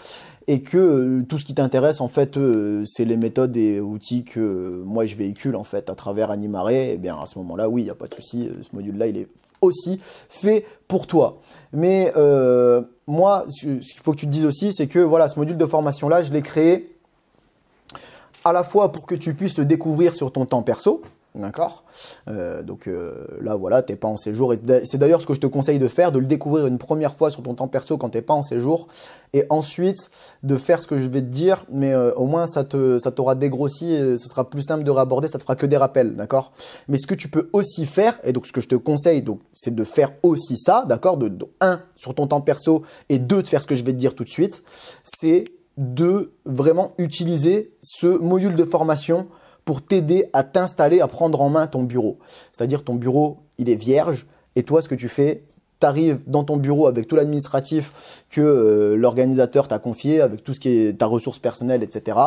et que tout ce qui t'intéresse en fait c'est les méthodes et outils que moi je véhicule en fait à travers Animare, et bien à ce moment-là oui, il n'y a pas de souci, ce module là il est aussi fait pour toi. Mais moi ce qu'il faut que tu te dises aussi, c'est que voilà, ce module de formation là je l'ai créé à la fois pour que tu puisses le découvrir sur ton temps perso. D'accord. Donc là, voilà, tu n'es pas en séjour. Et c'est d'ailleurs ce que je te conseille de faire, de le découvrir une première fois sur ton temps perso quand tu n'es pas en séjour. Et ensuite, de faire ce que je vais te dire, mais au moins ça t'aura dégrossi, et ce sera plus simple de réaborder, ça te fera que des rappels. D'accord. Mais ce que tu peux aussi faire, et donc ce que je te conseille, c'est de faire aussi ça, d'accord, de 1 sur ton temps perso et 2 de faire ce que je vais te dire tout de suite, c'est de vraiment utiliser ce module de formation pour t'aider à t'installer, à prendre en main ton bureau. C'est-à-dire ton bureau, il est vierge et toi, ce que tu fais, tu arrives dans ton bureau avec tout l'administratif que l'organisateur t'a confié, avec tout ce qui est ta ressource personnelle, etc.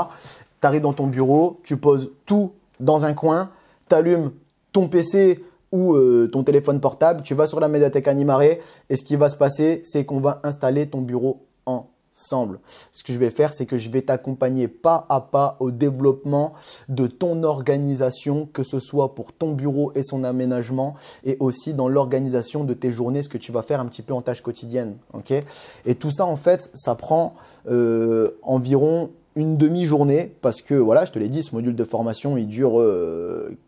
Tu arrives dans ton bureau, tu poses tout dans un coin, tu allumes ton PC ou ton téléphone portable, tu vas sur la médiathèque Animare et ce qui va se passer, c'est qu'on va installer ton bureau ensemble. Ce que je vais faire, c'est que je vais t'accompagner pas à pas au développement de ton organisation, que ce soit pour ton bureau et son aménagement et aussi dans l'organisation de tes journées, ce que tu vas faire un petit peu en tâches quotidiennes. Okay, et tout ça, en fait, ça prend environ une demi-journée parce que, voilà, je te l'ai dit, ce module de formation, il dure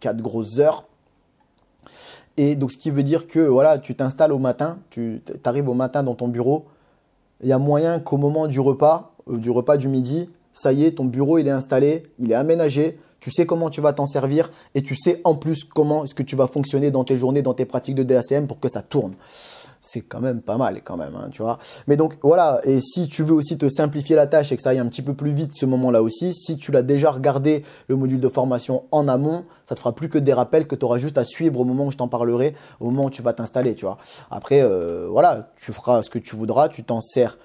4 grosses heures. Et donc, ce qui veut dire que, voilà, tu t'installes au matin, tu arrives au matin dans ton bureau. Il y a moyen qu'au moment du repas du midi, ça y est, ton bureau il est installé, il est aménagé, tu sais comment tu vas t'en servir et tu sais en plus comment est-ce que tu vas fonctionner dans tes journées, dans tes pratiques de DACM pour que ça tourne. C'est quand même pas mal quand même, hein, tu vois. Mais donc voilà, et si tu veux aussi te simplifier la tâche et que ça aille un petit peu plus vite ce moment-là aussi, si tu l'as déjà regardé le module de formation en amont, ça te fera plus que des rappels que tu auras juste à suivre au moment où je t'en parlerai, au moment où tu vas t'installer, tu vois. Après, voilà, tu feras ce que tu voudras, tu t'en sers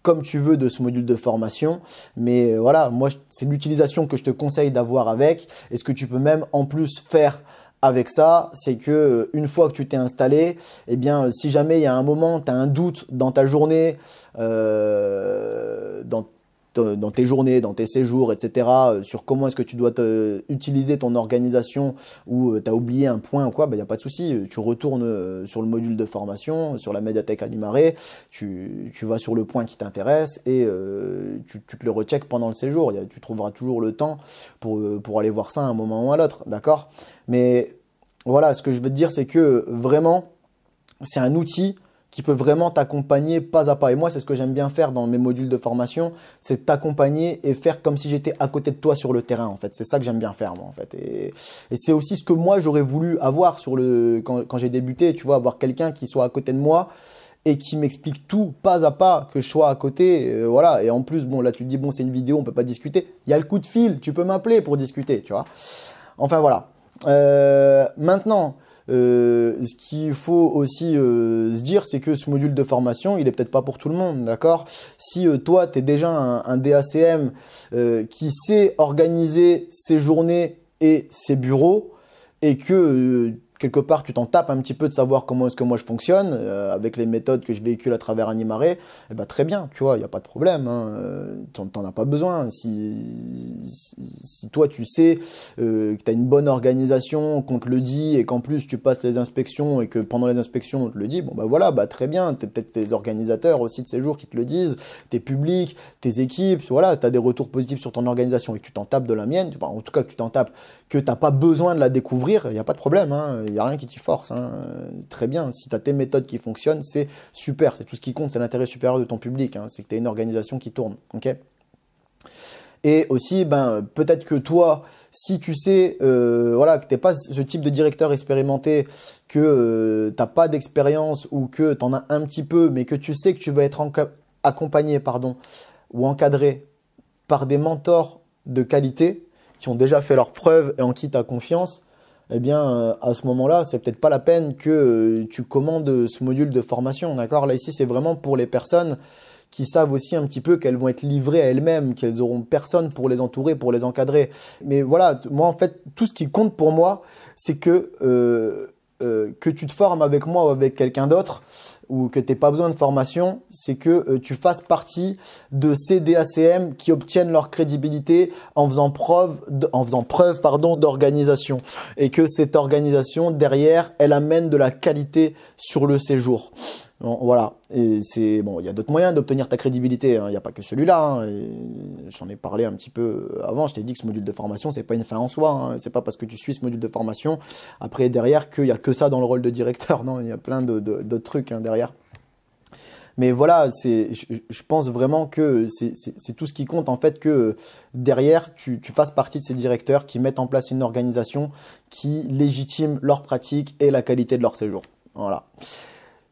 comme tu veux de ce module de formation, mais voilà, moi c'est l'utilisation que je te conseille d'avoir avec, et ce que tu peux même en plus faire avec ça, c'est que une fois que tu t'es installé, eh bien, si jamais il y a un moment, tu as un doute dans ta journée, dans tes journées, dans tes séjours, etc., sur comment est-ce que tu dois utiliser ton organisation ou tu as oublié un point ou quoi, il n'y a pas de souci. Tu retournes sur le module de formation, sur la médiathèque Animare, tu vas sur le point qui t'intéresse et tu te le recheckes pendant le séjour. Tu trouveras toujours le temps pour aller voir ça à un moment ou à l'autre, d'accord? Mais voilà, ce que je veux te dire, c'est que vraiment, c'est un outil qui peut vraiment t'accompagner pas à pas. Et moi, c'est ce que j'aime bien faire dans mes modules de formation, c'est t'accompagner et faire comme si j'étais à côté de toi sur le terrain, en fait. C'est ça que j'aime bien faire, moi, en fait. Et c'est aussi ce que moi, j'aurais voulu avoir quand j'ai débuté, tu vois, avoir quelqu'un qui soit à côté de moi et qui m'explique tout pas à pas, que je sois à côté, voilà. Et en plus, bon, là, tu te dis, bon, c'est une vidéo, on peut pas discuter. Il y a le coup de fil, tu peux m'appeler pour discuter, tu vois. Enfin, voilà. Maintenant, ce qu'il faut aussi se dire, c'est que ce module de formation, il est peut-être pas pour tout le monde, d'accord? Si toi, tu es déjà un DACM qui sait organiser ses journées et ses bureaux et que quelque part, tu t'en tapes un petit peu de savoir comment est-ce que moi je fonctionne, avec les méthodes que je véhicule à travers Animare, eh ben, très bien, tu vois, il n'y a pas de problème, hein, t'en as pas besoin. Si toi tu sais que tu as une bonne organisation, qu'on te le dit, et qu'en plus tu passes les inspections, et que pendant les inspections on te le dit, bon bah voilà, bah très bien, peut-être tes organisateurs aussi de séjour qui te le disent, tes publics, tes équipes, voilà, tu as des retours positifs sur ton organisation, et que tu t'en tapes de la mienne, enfin, en tout cas que tu t'en tapes, que tu n'as pas besoin de la découvrir, il n'y a pas de problème, hein. Il n'y a rien qui t'y force, hein. Très bien, si tu as tes méthodes qui fonctionnent, c'est super, c'est tout ce qui compte, c'est l'intérêt supérieur de ton public, hein. C'est que tu as une organisation qui tourne, ok? Et aussi, ben, peut-être que toi, si tu sais voilà, que tu n'es pas ce type de directeur expérimenté, que tu n'as pas d'expérience ou que tu en as un petit peu, mais que tu sais que tu vas être accompagné pardon, ou encadré par des mentors de qualité qui ont déjà fait leurs preuves et en qui tu as confiance, eh bien, à ce moment-là, c'est peut-être pas la peine que tu commandes ce module de formation. D'accord? Là, ici, c'est vraiment pour les personnes qui savent aussi un petit peu qu'elles vont être livrées à elles-mêmes, qu'elles auront personne pour les entourer, pour les encadrer. Mais voilà, moi, en fait, tout ce qui compte pour moi, c'est que tu te formes avec moi ou avec quelqu'un d'autre, ou que tu n'aies pas besoin de formation, c'est que tu fasses partie de ces DACM qui obtiennent leur crédibilité en faisant preuve d'organisation. Et que cette organisation, derrière, elle amène de la qualité sur le séjour. Bon, voilà, et c'est bon. Il y a d'autres moyens d'obtenir ta crédibilité, hein. Il n'y a pas que celui-là, hein. J'en ai parlé un petit peu avant. Je t'ai dit que ce module de formation, c'est pas une fin en soi, hein. C'est pas parce que tu suis ce module de formation après derrière qu'il y a que ça dans le rôle de directeur. Non, il y a plein d'autres trucs, hein, derrière. Mais voilà, je pense vraiment que c'est tout ce qui compte en fait, que derrière tu fasses partie de ces directeurs qui mettent en place une organisation qui légitime leur pratique et la qualité de leur séjour. Voilà.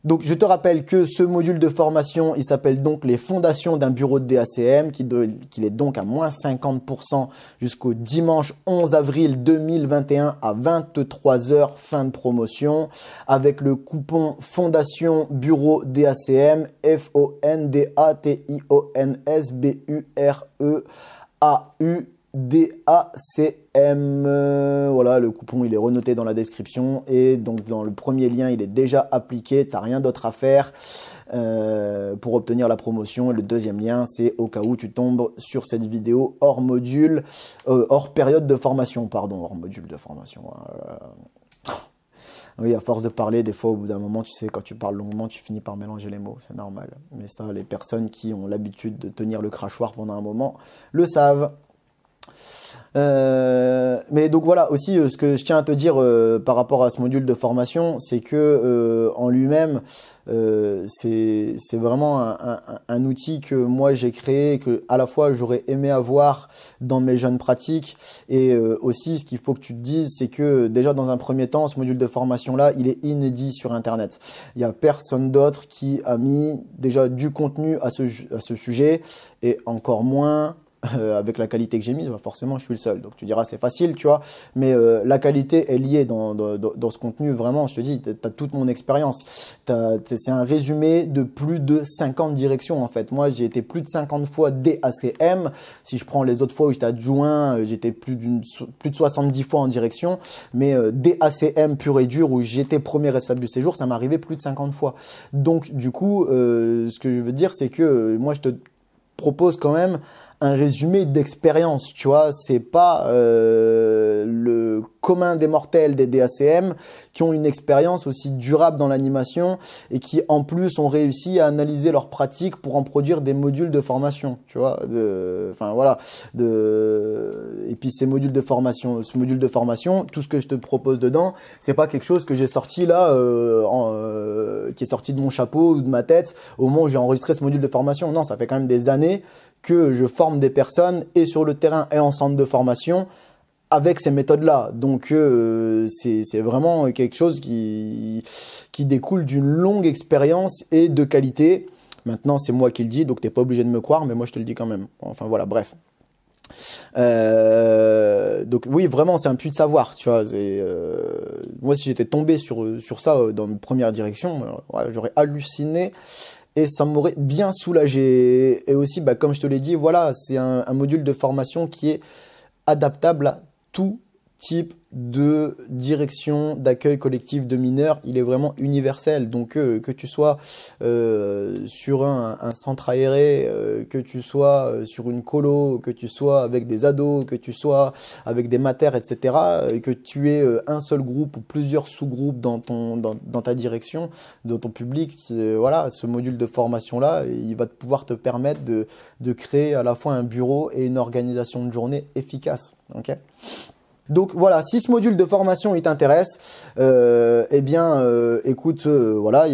Donc, je te rappelle que ce module de formation, il s'appelle donc les fondations d'un bureau de DACM, qu'il est donc à moins 50% jusqu'au dimanche 11 avril 2021 à 23 h, fin de promotion, avec le coupon Fondation Bureau DACM, FONDATIONSBUREAU. DACM, voilà, le coupon il est renoté dans la description et donc dans le premier lien il est déjà appliqué, tu n'as rien d'autre à faire pour obtenir la promotion. Et le deuxième lien c'est au cas où tu tombes sur cette vidéo hors module, hors période de formation, pardon, hors module de formation. Oui, à force de parler, des fois, au bout d'un moment, tu sais, quand tu parles longuement, tu finis par mélanger les mots. C'est normal. Mais ça, les personnes qui ont l'habitude de tenir le crachoir pendant un moment le savent. Mais donc voilà, aussi ce que je tiens à te dire par rapport à ce module de formation, c'est que en lui-même, c'est vraiment un outil que moi j'ai créé, que à la fois j'aurais aimé avoir dans mes jeunes pratiques. Et aussi ce qu'il faut que tu te dises, c'est que déjà dans un premier temps, ce module de formation là, il est inédit sur internet. Il n'y a personne d'autre qui a mis déjà du contenu à ce sujet, et encore moins avec la qualité que j'ai mise. Bah forcément je suis le seul, donc tu diras c'est facile, tu vois, mais la qualité est liée dans ce contenu. Vraiment, je te dis, tu as toute mon expérience, c'est un résumé de plus de 50 directions en fait. Moi j'ai été plus de 50 fois DACM, si je prends les autres fois où j'étais adjoint, j'étais plus de 70 fois en direction, mais DACM pur et dur où j'étais premier responsable du séjour, ça m'est arrivé plus de 50 fois. Donc du coup ce que je veux dire, c'est que moi je te propose quand même un résumé d'expérience, tu vois, c'est pas le commun des mortels des DACM qui ont une expérience aussi durable dans l'animation et qui en plus ont réussi à analyser leurs pratiques pour en produire des modules de formation, tu vois, enfin voilà, et puis ce module de formation, tout ce que je te propose dedans, c'est pas quelque chose que j'ai sorti là, qui est sorti de mon chapeau ou de ma tête au moment où j'ai enregistré ce module de formation. Non, ça fait quand même des années que je forme des personnes et sur le terrain et en centre de formation avec ces méthodes-là. Donc, c'est vraiment quelque chose qui découle d'une longue expérience et de qualité. Maintenant, c'est moi qui le dis, donc tu n'es pas obligé de me croire, mais moi, je te le dis quand même. Enfin, voilà, bref. Donc, oui, vraiment, c'est un puits de savoir, tu vois. Moi, si j'étais tombé sur ça dans une première direction, ouais, j'aurais halluciné. Et ça m'aurait bien soulagé. Et aussi, comme je te l'ai dit, voilà, c'est un module de formation qui est adaptable à tous type de direction d'accueil collectif de mineurs, il est vraiment universel. Donc que tu sois sur un centre aéré, que tu sois sur une colo, que tu sois avec des ados, que tu sois avec des matères, etc., et que tu aies un seul groupe ou plusieurs sous-groupes dans ta direction, dans ton public, voilà, ce module de formation-là, il va pouvoir te permettre de créer à la fois un bureau et une organisation de journée efficace. Okay. Donc voilà, si ce module de formation il t'intéresse, eh bien écoute, voilà,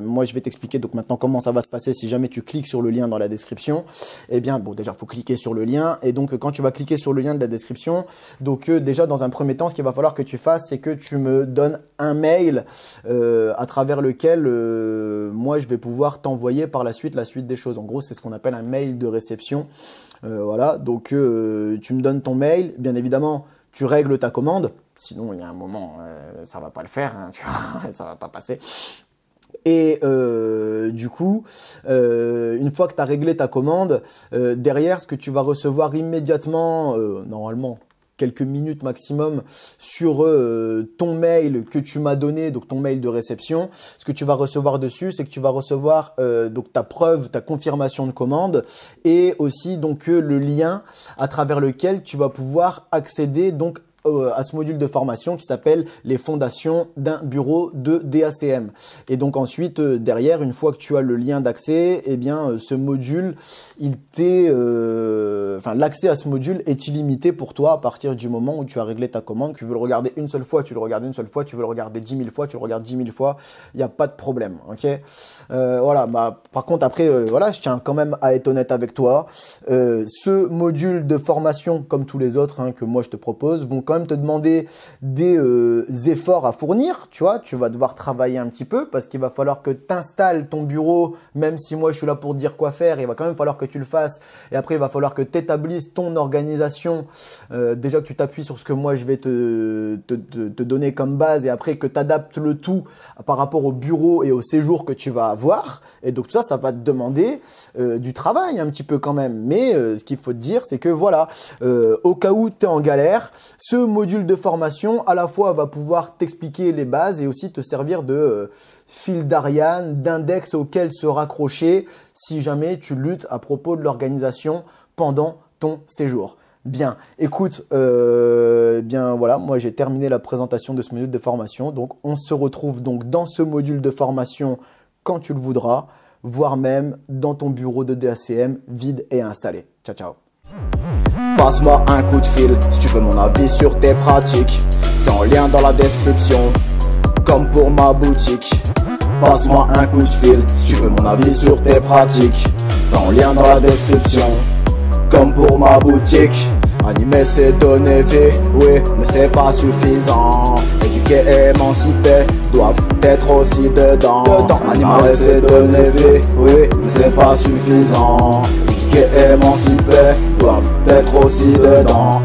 moi je vais t'expliquer donc maintenant comment ça va se passer si jamais tu cliques sur le lien dans la description. Eh bien bon, déjà il faut cliquer sur le lien, et donc quand tu vas cliquer sur le lien de la description, donc déjà dans un premier temps ce qu'il va falloir que tu fasses, c'est que tu me donnes un mail à travers lequel moi je vais pouvoir t'envoyer par la suite des choses. En gros c'est ce qu'on appelle un mail de réception. Voilà, donc tu me donnes ton mail, bien évidemment. Tu règles ta commande, sinon il y a un moment, ça va pas le faire, hein, tu vois, ça va pas passer. Et du coup, une fois que tu as réglé ta commande, derrière, ce que tu vas recevoir immédiatement, normalement, quelques minutes maximum sur ton mail que tu m'as donné, donc ton mail de réception. Ce que tu vas recevoir dessus, c'est que tu vas recevoir donc ta preuve, ta confirmation de commande, et aussi donc le lien à travers lequel tu vas pouvoir accéder donc à ce module de formation qui s'appelle les fondations d'un bureau de DACM. Et donc ensuite derrière, une fois que tu as le lien d'accès, eh bien ce module, l'accès à ce module est illimité pour toi à partir du moment où tu as réglé ta commande. Tu veux le regarder une seule fois, tu le regardes une seule fois. Tu veux le regarder 10 000 fois, tu le regardes 10 000 fois. Il n'y a pas de problème, ok. Voilà. Bah par contre après, voilà, je tiens quand même à être honnête avec toi. Ce module de formation, comme tous les autres que moi je te propose, vont quand même te demander des efforts à fournir, tu vois, tu vas devoir travailler un petit peu parce qu'il va falloir que tu installes ton bureau, même si moi je suis là pour te dire quoi faire, il va quand même falloir que tu le fasses, et après il va falloir que tu établisses ton organisation, déjà que tu t'appuies sur ce que moi je vais te donner comme base, et après que tu adaptes le tout par rapport au bureau et au séjour que tu vas avoir, et donc ça va te demander du travail un petit peu quand même, mais ce qu'il faut te dire c'est que voilà, au cas où tu es en galère, ce module de formation à la fois va pouvoir t'expliquer les bases et aussi te servir de fil d'Ariane, d'index auquel se raccrocher si jamais tu luttes à propos de l'organisation pendant ton séjour. Bien, écoute, bien voilà, moi j'ai terminé la présentation de ce module de formation, donc on se retrouve donc dans ce module de formation quand tu le voudras, voire même dans ton bureau de DACM vide et installé. Ciao, ciao. Passe-moi un coup de fil si tu veux mon avis sur tes pratiques. C'est en lien dans la description, comme pour ma boutique. Passe-moi un coup de fil si tu veux mon avis sur tes pratiques. C'est en lien dans la description, comme pour ma boutique. Animer c'est donner vie, oui, mais c'est pas suffisant. Éduquer et émanciper doivent être aussi dedans. Animer c'est donner vie, oui, mais c'est pas suffisant. Émancipés doivent être aussi dedans.